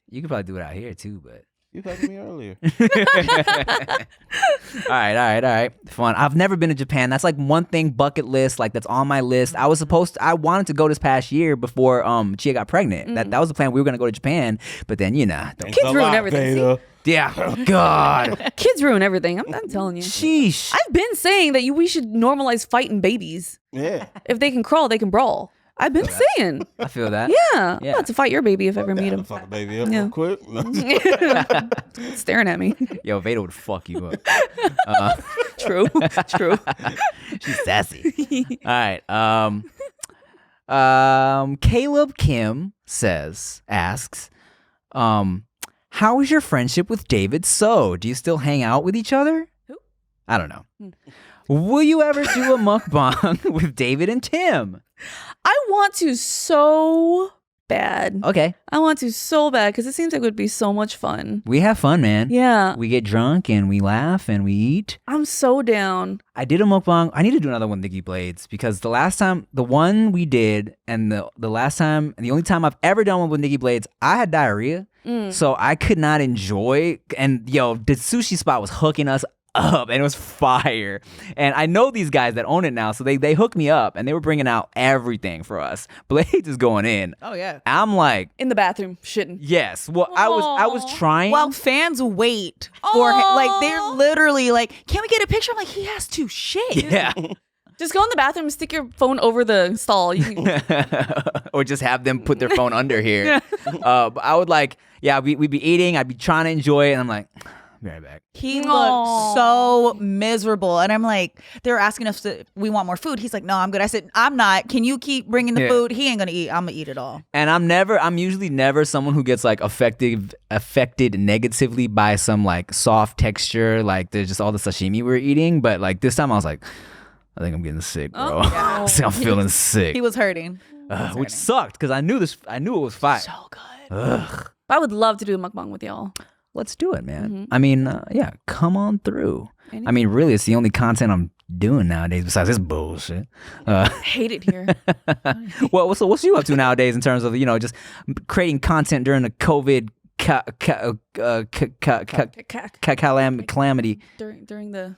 You could probably do it out here too, but. You talked to me earlier. All right. Fun. I've never been to Japan. That's like one thing bucket list, like that's on my list. I wanted to go this past year before Chia got pregnant. That was the plan. We were gonna go to Japan, but then Thanks Kids a ruin lot, everything. Beta. yeah. Oh, God. Kids ruin everything. I'm telling you. Sheesh. I've been saying that we should normalize fighting babies. Yeah. If they can crawl, they can brawl. I've been saying. I feel that. Yeah. I'm about to fight your baby if I ever meet him. Fuck a baby up Yeah. real quick. No. Staring at me. Yo, Veda would fuck you up. True. She's sassy. All right. Caleb Kim asks, how is your friendship with David So? Do you still hang out with each other? Who? I don't know. Will you ever do a mukbang with David and Tim? I want to so bad. Okay. I want to so bad because it seems like it would be so much fun. We have fun, man. Yeah. We get drunk and we laugh and we eat. I'm so down. I did a mukbang. I need to do another one with Nikki Blades because the one we did and the last time and the only time I've ever done one with Nikki Blades, I had diarrhea. So I could not enjoy. And yo, the sushi spot was hooking us up and it was fire. And I know these guys that own it now, so they hooked me up and they were bringing out everything for us. Blades is going in. Oh yeah. I'm like, In the bathroom, shitting. yes. Well, I was trying. Well, fans wait for him. Like they're literally like, "Can we get a picture?" I'm like, "He has to shit." yeah. Just go in the bathroom and stick your phone over the stall. You can- Or just have them put their phone under here. But I would like, yeah, we'd be eating. I'd be trying to enjoy it. And I'm like, I'll be right back. He Aw. looked so miserable, and I'm like, they were asking us if we want more food. He's like, "No, I'm good." I said, "I'm not. Can you keep bringing the Yeah. food? He ain't gonna eat. I'm gonna eat it all." And I'm usually never someone who gets like affected negatively by some like soft texture. Like there's just all the sashimi we were eating. But like this time I was like, I think I'm getting sick, bro. Oh. See, I'm feeling sick. He was hurting. Which sucked because I knew it was fire. so good. I would love to do a mukbang with y'all. Let's do it, man. I mean, yeah, come on through. Anytime. I mean, really, it's the only content I'm doing nowadays besides this bullshit. Hate it here. Well, what's you up to nowadays in terms of, just creating content during the COVID calamity? During the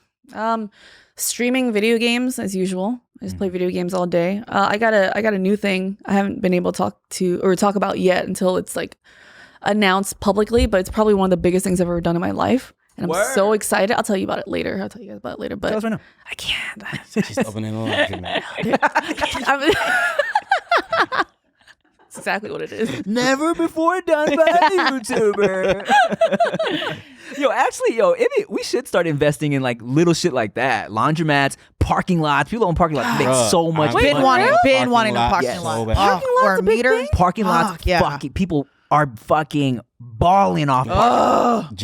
streaming video games as usual. I just play video games all day. I got a new thing I haven't been able to talk about yet until it's like announced publicly, but it's probably one of the biggest things I've ever done in my life. And I'm so excited. I'll tell you about it later. I'll tell you guys about it later. But Tell us right now. I can't. She's opening a laundry mat. That's exactly what it is. Never before done by a YouTuber. We should start investing in like little shit like that. Laundromats, parking lots. People own parking lots make Bruh, so much I've money. Been wanting a Parking parking lot, lot. yes, so Oh, bad. Parking lot's or a big meter. thing? Parking lots, Yeah. people are fucking balling off parking.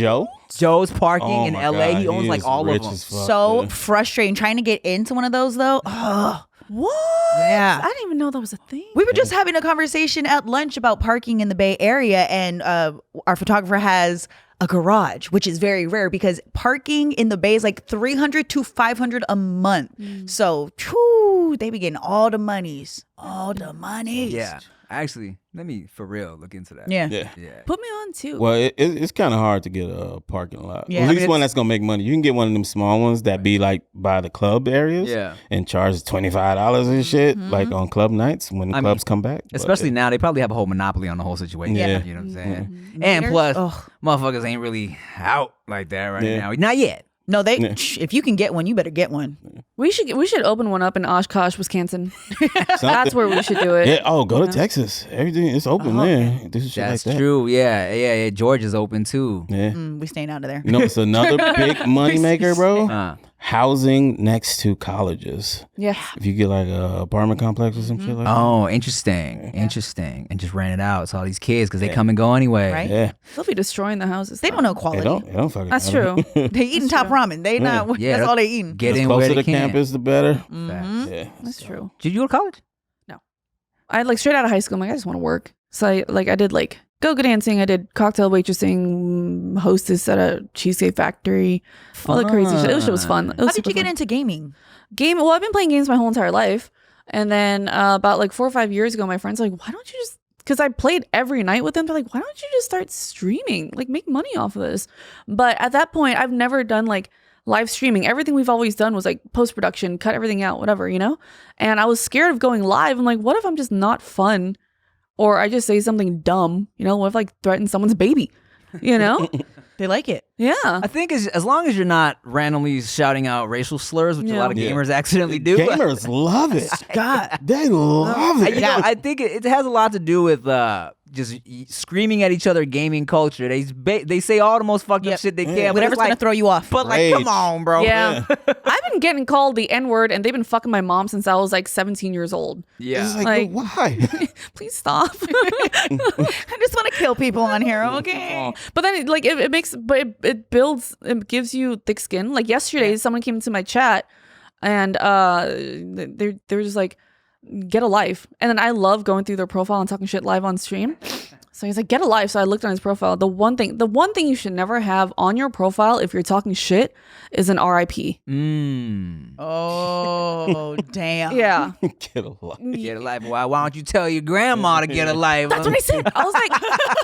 Joe's parking in LA. God, he owns like all of them. So frustrating trying to get into one of those though. Ugh. What? Yeah. I didn't even know that was a thing. We were just having a conversation at lunch about parking in the Bay Area, and our photographer has a garage, which is very rare because parking in the Bay is like $300 to $500 a month. So, they be getting all the monies. Yeah. Actually, let me for real look into that. Yeah. Put me on too. Well, it's kind of hard to get a parking lot. Yeah. At least one that's gonna make money. You can get one of them small ones that be like by the club areas. Yeah. And charge $25 and shit, like on club nights when the clubs come back. Especially now, they probably have a whole monopoly on the whole situation. Yeah. You know what I'm saying? And plus, motherfuckers ain't really out like that right now. Not yet. No, if you can get one, you better get one. We should open one up in Oshkosh, Wisconsin. That's where we should do it. Yeah. Oh, go to Texas. Everything is open there. Do some shit That's like that. true. Yeah. Georgia's open too. Yeah. We staying out of there. You know, it's another big moneymaker, bro. Housing next to colleges. Yeah. If you get like a apartment complex or some shit like that. Oh, interesting. And just rent it out to all these kids because they come and go anyway. Right? Yeah. They'll be destroying the houses. They don't know They quality. don't fucking That's know. true. They eating top ramen. They not. Yeah, That's all they eating. Get The in where closer they to can. campus, the better. Facts. Yeah. That's true. Did you go to college? I like straight out of high school. I'm like, I just want to work. So I did like go-go dancing. I did cocktail waitressing, hostess at a cheesecake factory, all the crazy shit. It was fun. It was How did you get fun. into gaming? Well, I've been playing games my whole entire life. And then about like 4 or 5 years ago, my friends were like, why don't you just, because I played every night with them. They're like, why don't you just start streaming? Like make money off of this. But at that point, I've never done like live streaming. Everything we've always done was like post-production, cut everything out, whatever, you know? And I was scared of going live. I'm like, what if I'm just not fun? Or I just say something dumb, you know? What if I like threaten someone's baby, you know? They like it. Yeah. I think as long as you're not randomly shouting out racial slurs, which a lot of gamers accidentally do. Gamers love it. God. They love it. You know, I think it has a lot to do with just screaming at each other gaming culture. They say all the most fucked up shit they can. But Whatever's it's like, gonna throw you off. But like, Rage. come on, bro. Yeah. I've been getting called the N-word and they've been fucking my mom since I was like 17 years old. Yeah. It's like, Like- why? Please stop. I just want to kill people on here. Okay. But then it builds, it gives you thick skin. Like yesterday, someone came into my chat and they were just like, get a life. And then I love going through their profile and talking shit live on stream. So he's like, get a life. So I looked on his profile. The one thing you should never have on your profile if you're talking shit is an RIP. Oh, damn. Yeah. Get a life. Get a life. Why don't you tell your grandma to get a life? That's what I said. I was like,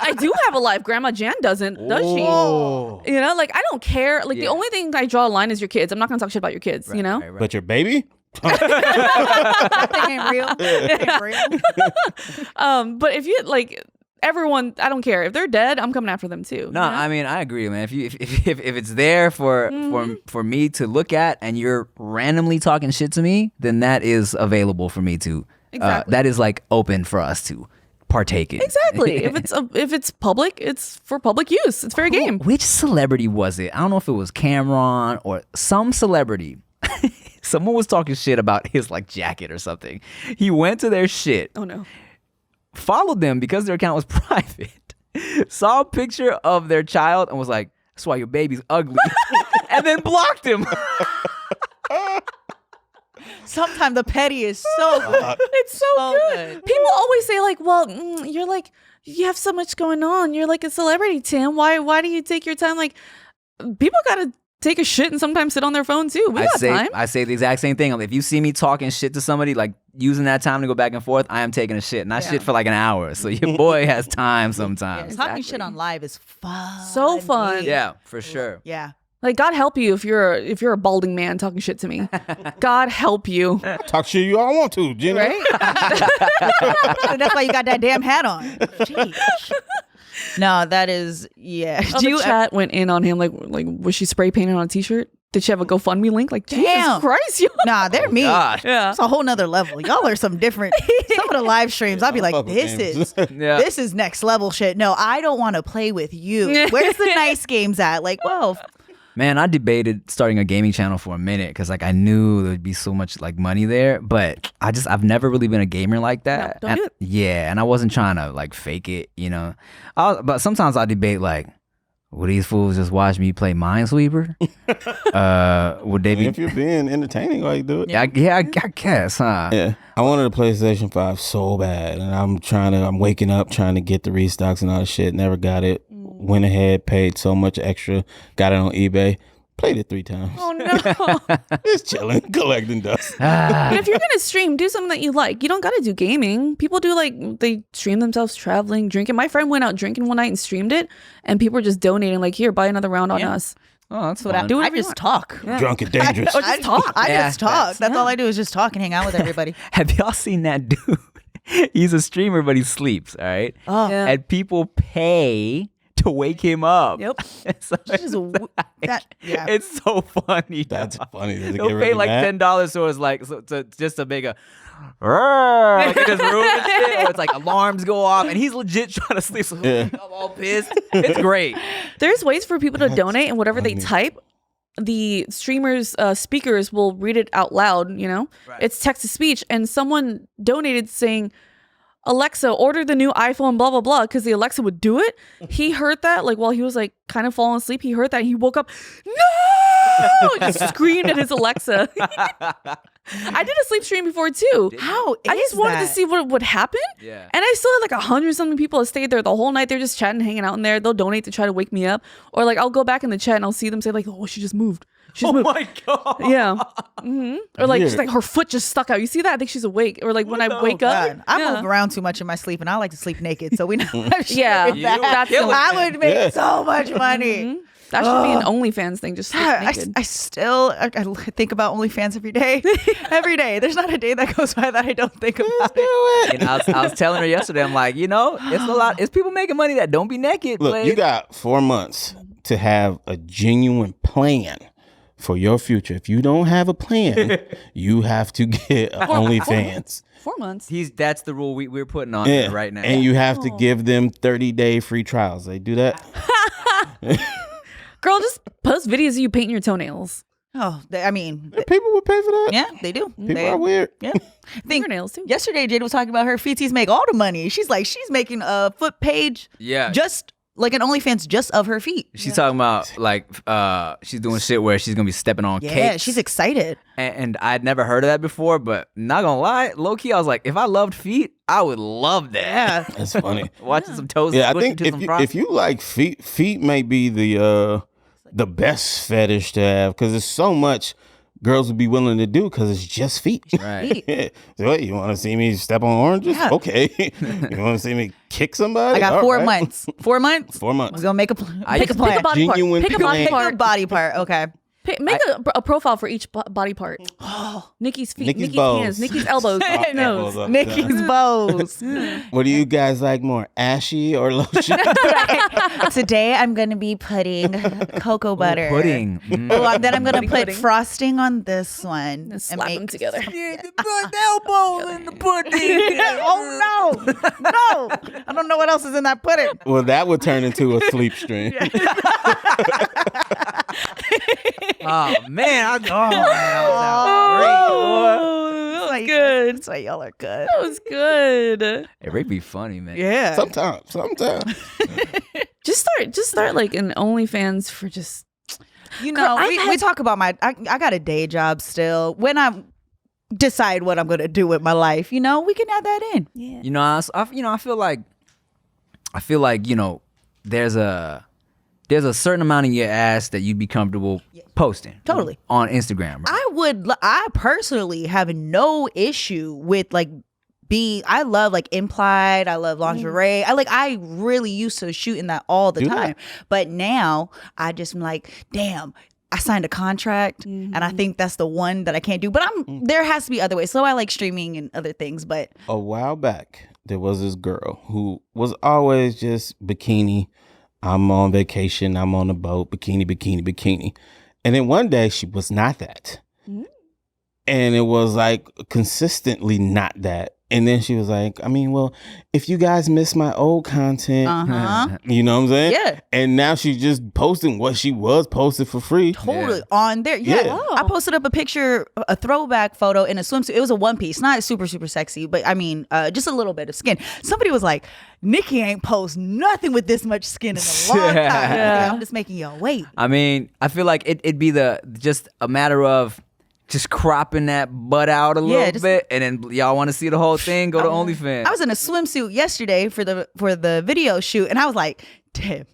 I do have a life. Grandma Jan doesn't, does she? Oh. You know, like I don't care. Like the only thing I draw a line is your kids. I'm not gonna talk shit about your kids. You know. But your baby? That thing ain't real. It ain't real. But if you like everyone, I don't care if they're dead. I'm coming after them too. No, I mean I agree, man. If it's there for me to look at, and you're randomly talking shit to me, then that is available for me to. Exactly. That is like open for us to partake in. Exactly. if it's public, it's for public use. It's fair game. Which celebrity was it? I don't know if it was Cameron or some celebrity. Someone was talking shit about his like jacket or something. He went to their shit. Oh no. Followed them because their account was private. Saw a picture of their child and was like, "That's why your baby's ugly," and then blocked him. Sometimes the petty is so good. It's so good. People always say like, "Well, you're like you have so much going on. You're like a celebrity, Tim. Why do you take your time?" Like people gotta take a shit and sometimes sit on their phone too. We got time. I say the exact same thing. If you see me talking shit to somebody, like using that time to go back and forth, I am taking a shit. And I shit for like an hour. So your boy has time sometimes. Talking shit on live is fun. So fun. Yeah, for sure. Yeah. Like God help you if you're a balding man talking shit to me. God help you. Talk shit you all want to, Gina. Right? That's why you got that damn hat on. Jeez. No, that is The chat went in on him. Like was she spray painted on a t-shirt? Did she have a GoFundMe link? Like Jesus Damn. Christ, you. Nah, they're mean. God. Yeah. It's a whole nother level. Y'all are some different. Some of the live streams, I'll be like, fuck with this gamers. is Yeah. this is next level shit. No, I don't want to play with you. Where's the nice games at? Like, well, Man, I debated starting a gaming channel for a minute because like I knew there'd be so much like money there, but I've never really been a gamer like that. No, don't do it. Yeah, and I wasn't trying to like fake it, you know. But sometimes I debate like, would these fools just watch me play Minesweeper? Would they be? If you're being entertaining, why you do it? Yeah, I guess, huh? Yeah. I wanted a PlayStation 5 so bad, and I'm waking up trying to get the restocks and all the shit. Never got it. Went ahead, paid so much extra, got it on eBay, played it 3 times. Oh no. Just chilling, collecting dust. But if you're gonna stream, do something that you like. You don't gotta do gaming. People do like they stream themselves traveling, drinking. My friend went out drinking one night and streamed it, and people were just donating. Like, here, buy another round on us. Oh, that's What fun. I Do do. I whatever you just want. talk. Yeah. Drunk and dangerous. I just talk. I Yeah, just talk. That's yeah. all I do is just talk and hang out with everybody. Have y'all seen that dude? He's a streamer, but he sleeps. All right, Oh, Yeah. and people pay to wake him up. Yep. So It's just yeah. it's so funny. That's funny. Does it They'll get pay really like mad? $10 so it's like just to make a like in his room and shit, or it's like alarms go off and he's legit trying to sleep. So Yeah. I'm all pissed. It's great. There's ways for people to donate, and whatever they funny. type, the streamers speakers will read it out loud. You know, Right. it's text to speech, and someone donated saying, Alexa, order the new iPhone, blah blah blah, because the Alexa would do it. He heard that like while he was like kind of falling asleep. He heard that and he woke up, no, just screamed at his Alexa. I did a sleep stream before too. How I just is wanted to that? see what would happen. Yeah. And I still had like 100-something people that stayed there the whole night. They're just chatting, hanging out in there. They'll donate to try to wake me up. Or like I'll go back in the chat and I'll see them say like, oh, she just moved. She's moved. my god. Yeah. Or like she's Weird. like her foot just stuck out. You see that? I think she's awake. Or like when I wake up. God, I yeah. move around too much in my sleep, and I like to sleep naked. So we know. Yeah. You would That's kill the- it. I would make Yeah. so much money. That should be an OnlyFans thing. Just sleep I naked. still I think about OnlyFans every day. Every day. There's not a day that goes by that I don't think about it. And I was telling her yesterday, I'm like, you know, it's a lot. It's people making money that don't be naked. Look, Blade. you got 4 months to have a genuine plan for your future. If you don't have a plan, you have to get an OnlyFans. 4 months. That's the rule we're putting on Yeah, right now. and you have to give them 30-day free trials. They do that. Girl, just post videos of you painting your toenails. Oh, I mean, People would pay for that. yeah, they do. People They- are weird. Yeah. I think Fingernails too. yesterday Jade was talking about her feeties make all the money. She's like, she's making a foot page Yeah. just like an OnlyFans just of her feet. She's talking about like she's doing shit where she's gonna be stepping on Yeah, cakes. she's excited. and I'd never heard of that before, but not gonna lie, low key, I was like, if I loved feet, I would love that. Yeah. That's funny. Watching some toes. Yeah, I squishing think to if some you, frosting. if you like feet may be the best fetish to have because there's so much girls would be willing to do because it's just feet. Right. So what, you want to see me step on oranges? Yeah. Okay. You want to see me kick somebody? I got All 4 right. months. 4 months? 4 months. We're going to make a I pick a used to plan. Pick a body part. Genuine Pick a body plan. Pick part. a body part. Okay. Make a profile for each body part. Nikki's feet, Nikki's Nikki's balls. hands, Nikki's elbows, Nikki's nose. elbows up. Nikki's bows. What do you guys like more, ashy or lotion? Today I'm going to be putting cocoa butter. Pudding. Mm. Oh, then I'm going to Pudding, put pudding. frosting on this one. And slap them together. Put the elbows in the pudding. Oh no. No. I don't know what else is in that pudding. Well, that would turn into a sleep stream. Oh man, that was great, boy. Oh, that was good. That's why y'all are good. That was good. Hey, Rick be funny, man. Yeah. Sometimes. Just start like an OnlyFans for just. You know, I've we had- talk about I got a day job still. When I decide what I'm going to do with my life, you know, we can add that in. Yeah. You know, I feel like you know, there's a certain amount of your ass that you'd be comfortable posting. Totally. On Instagram, right? I personally have no issue with like I love like implied, I love lingerie. I really used to shoot in that all the Do time. that. But now I just am like, damn, I signed a contract and I think that's the one that I can't do. But there has to be other ways. So I like streaming and other things, but A while back, there was this girl who was always just bikini. I'm on vacation. I'm on a boat. Bikini, bikini, bikini. And then one day she was not that. And it was like consistently not that. And then she was like, I mean, well, if you guys miss my old content, you know what I'm saying? Yeah. And now she's just posting what she was posted for free. Totally on there. Yeah. I posted up a picture, a throwback photo in a swimsuit. It was a one piece, not super, super sexy, but I mean, just a little bit of skin. Somebody was like, Nikki ain't post nothing with this much skin in a long time. Yeah. I'm just making y'all wait. I mean, I feel like it'd be just a matter of just cropping that butt out a little bit, and then y'all want to see the whole thing, go to OnlyFans. I was in a swimsuit yesterday for the video shoot, and I was like, damn,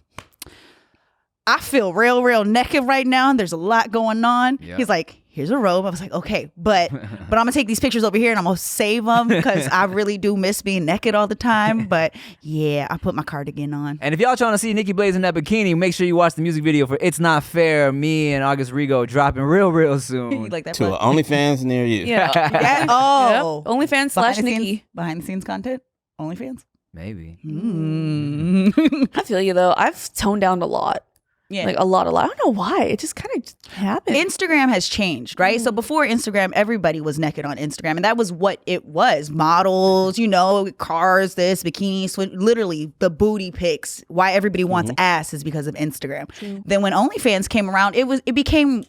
I feel real naked right now, and there's a lot going on. Yeah. He's like, here's a robe. I was like, okay, but I'm gonna take these pictures over here and I'm gonna save them because I really do miss being naked all the time. But yeah, I put my cardigan on. And if y'all trying to see Nikki Blaze in that bikini, make sure you watch the music video for "It's Not Fair." Me and August Rigo dropping real soon. You like that? To OnlyFans near you. Yeah. Oh, yep. OnlyFans / Nikki. Behind the scenes content. OnlyFans. Maybe. I feel you though. I've toned down a lot. Yeah. Like a lot. I don't know why. It just kind of happened. Instagram has changed, right? So before Instagram, everybody was naked on Instagram. And that was what it was. Models, cars, this, bikinis, literally the booty pics. Why everybody wants ass is because of Instagram. Then when OnlyFans came around, it became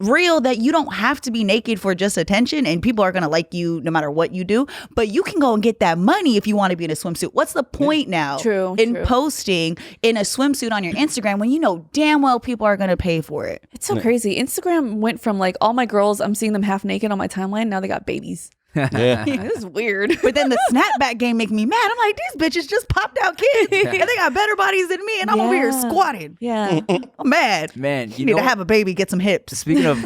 real that you don't have to be naked for just attention and people are going to like you no matter what you do, but you can go and get that money if you want to be in a swimsuit. What's the point now in posting in a swimsuit on your Instagram when you know damn well people are going to pay for it? It's so crazy. Instagram went from like all my girls, I'm seeing them half naked on my timeline. Now they got babies. Yeah. This is weird. But then the snapback game make me mad. I'm like, these bitches just popped out kids and they got better bodies than me and I'm over here squatting. Yeah. I'm mad. Man, you need to have a baby, get some hips. Speaking of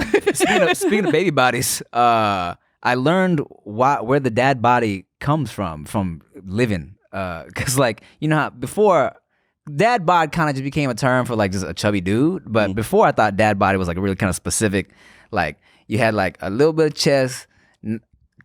baby bodies, I learned where the dad body comes from living. Cause like, you know how before dad bod kind of just became a term for like just a chubby dude. But before I thought dad body was like a really kind of specific, like you had like a little bit of chest,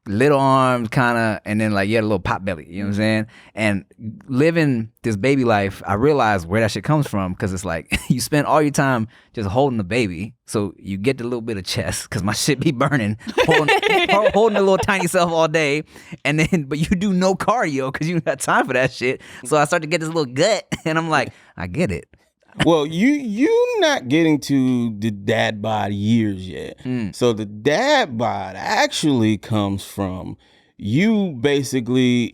little arms kind of, and then like you had a little pot belly, you know what I'm saying? And living this baby life, I realized where that shit comes from, because it's like you spend all your time just holding the baby, so you get the little bit of chest, because my shit be burning, holding a little tiny self all day, and then but you do no cardio because you don't got time for that shit. So I start to get this little gut, and I'm like, I get it. Well, you not getting to the dad bod years yet. So the dad bod actually comes from you basically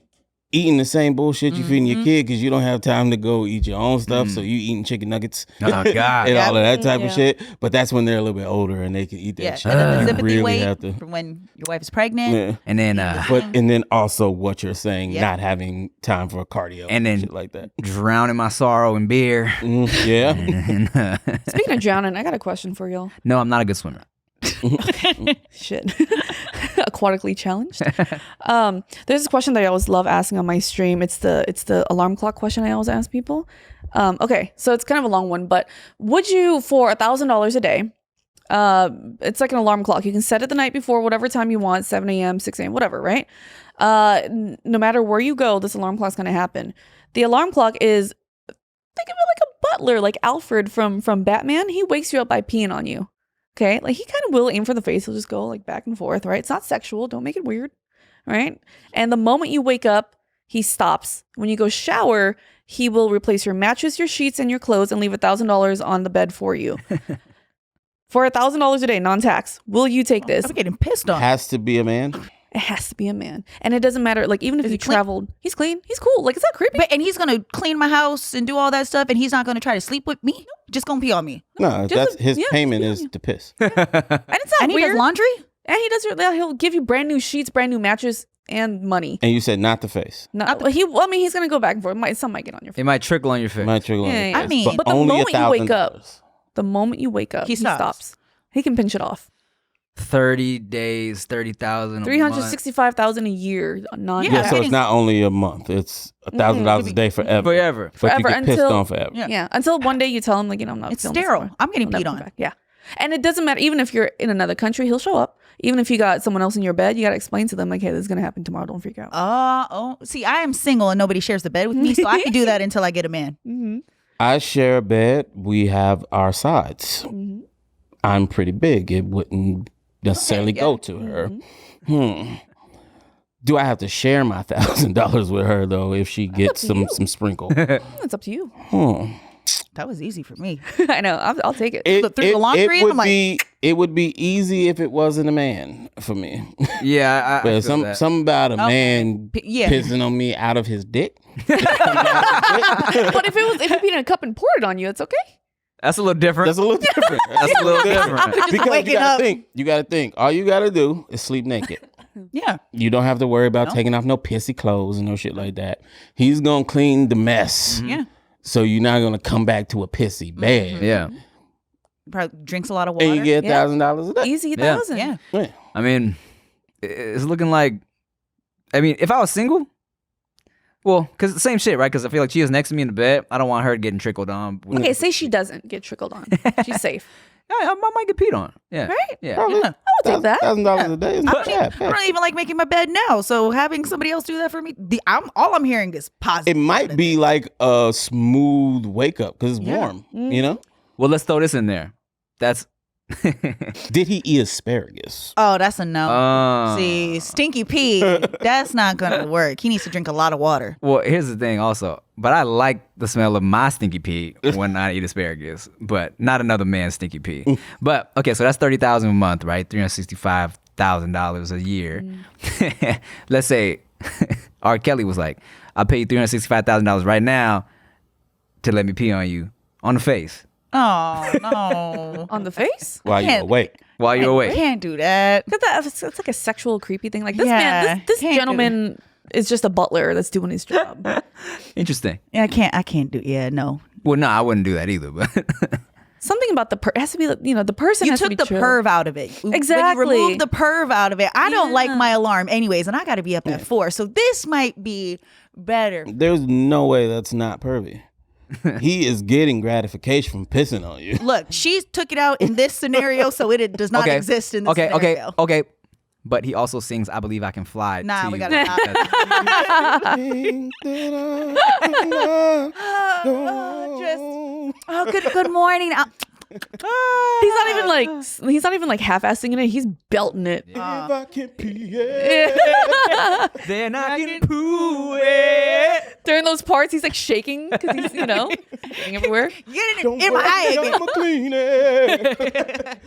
eating the same bullshit you feeding your kid because you don't have time to go eat your own stuff. So you eating chicken nuggets God. and all of that type of shit. But that's when they're a little bit older and they can eat that shit. And then the You sympathy really weight have to. from when your wife is pregnant. Yeah. And then and then also what you're saying, not having time for cardio and then shit like that. Drowning my sorrow in beer. Yeah. Speaking of drowning, I got a question for y'all. No, I'm not a good swimmer. Shit. Aquatically challenged. There's this question that I always love asking on my stream. It's the alarm clock question I always ask people. Okay, so it's kind of a long one, but would you, for $1,000 a day, it's like an alarm clock. You can set it the night before, whatever time you want, 7 a.m., 6 a.m., whatever, right? No matter where you go, this alarm clock's going to happen. The alarm clock is, think of it like a butler, like Alfred from Batman. He wakes you up by peeing on you. Okay, like he kind of will aim for the face. He'll just go like back and forth, right? It's not sexual. Don't make it weird, right? And the moment you wake up, he stops. When you go shower, he will replace your mattress, your sheets, and your clothes and leave $1,000 on the bed for you. For $1,000 a day, non-tax, will you take this? I'm getting pissed off. Has to be a man. It has to be a man. And it doesn't matter. Like, even if you traveled, he's clean. He's cool. Like, is that creepy? And he's going to clean my house and do all that stuff. And he's not going to try to sleep with me. Just going to pee on me. No, that's his payment is to piss. And it's not He weird. does laundry? And he does. He'll give you brand new sheets, brand new mattress, and money. And you said not the face. No, he's going to go back and forth. Some might get on your face. It might trickle on your face. Might trickle on your Yeah. face. I mean, but the only moment you wake up, $1,000. he stops. He can pinch it off. 30 days, 30,000. 365,000 a year. Yeah, so it's not only a month. It's $1,000 a day forever. Forever. But you get pissed on forever. Yeah. Until one day you tell him, like, I'm not. It's sterile. I'm getting peed on. Yeah. And it doesn't matter. Even if you're in another country, he'll show up. Even if you got someone else in your bed, you got to explain to them, like, hey, this is going to happen tomorrow. Don't freak out. See, I am single and nobody shares the bed with me, so I can do that until I get a man. Mm-hmm. I share a bed. We have our sides. Mm-hmm. I'm pretty big. It wouldn't necessarily go to her. Do I have to share my $1,000 with her though if she gets some sprinkle? It's up to you. That was easy for me. I know. I'll take it. Look through the laundry, it would I'm like, it would be easy if it wasn't a man for me. Yeah, I But feel that. something about a man yeah. pissing on me out of his dick. But if you peed in a cup and poured it on you, it's okay. That's a little different. That's a little different. That's a little different. Because waking you gotta up. think. You gotta think. All you gotta do is sleep naked. Yeah. You don't have to worry about taking off no pissy clothes and no shit like that. He's gonna clean the mess. Yeah. So you're not gonna come back to a pissy bed. Yeah. Probably drinks a lot of water. And you get $1,000 a day. Easy Yeah. 1,000. Yeah. Yeah. I mean, it's looking like. I mean, if I was single, well, because the same shit, right? Because I feel like she is next to me in the bed. I don't want her getting trickled on. Okay, say she doesn't get trickled on. She's safe. I might get peed on. Yeah. Right? Yeah. Probably. I'll take that. $1,000 a day is not bad. I don't even like making my bed now. So having somebody else do that for me, all I'm hearing is positive. It might be like a smooth wake up because it's warm. You know? Well, let's throw this in there. That's. Did he eat asparagus? Oh, that's a no. Uh, See, stinky pee, that's not gonna work. He needs to drink a lot of water. Well, here's the thing also. But I like the smell of my stinky pee when I eat asparagus, but not another man's stinky pee. But okay, so that's $30,000 a month, right? $365,000 a year. Let's say R. Kelly was like, I'll pay you $365,000 right now to let me pee on you on the face Oh no. On the face? While you can't- awake. while you're awake. Can't do that. It's like a sexual creepy thing. Like this Yeah, man, this can't do gentleman is just a butler that's doing his job. Interesting. Yeah, I can't do. Yeah, no. Well, no, I wouldn't do that either. But Something about the it has to be, the person You has to took be the chill. perv out of it. Exactly. When you remove the perv out of it, I don't like Yeah. my alarm anyways, and I got to be up at 4. So this might be better. There's no way that's not pervy. He is getting gratification from pissing on you. Look, she took it out in this scenario, so it does not exist in this scenario. Okay. But he also sings "I Believe I Can Fly." Nah, to we you. gotta stop. Oh, good morning. He's not even like half-ass singing it. He's belting it. If I can pee it. Then I can poo it. During those parts, he's like shaking because he's getting everywhere. Get Don't in my worry, eye. I'ma clean it.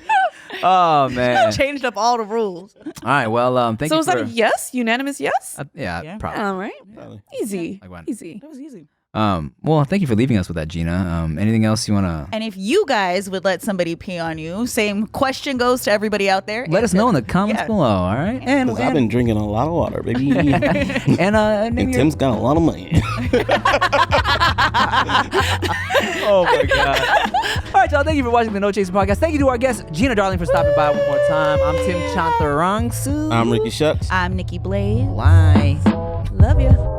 Oh man! Changed up all the rules. All right. Well, thank So you was for. that a yes? Unanimous yes? Yeah, probably. All right. Probably. Easy. Like one. Easy. That was easy. Well, thank you for leaving us with that, Gina. Anything else you wanna? And if you guys would let somebody pee on you, same question goes to everybody out there. Let us know in the comments Yeah. below. All right. And Because I've been drinking a lot of water, baby. and And Tim's got a lot of money. Oh my god! All right, y'all. Thank you for watching the No Chaser podcast. Thank you to our guest Gina Darling for stopping by one more time. I'm Tim Chantarangsu. I'm Ricky Shucks. I'm Nikki Blaze. Bye. Love you.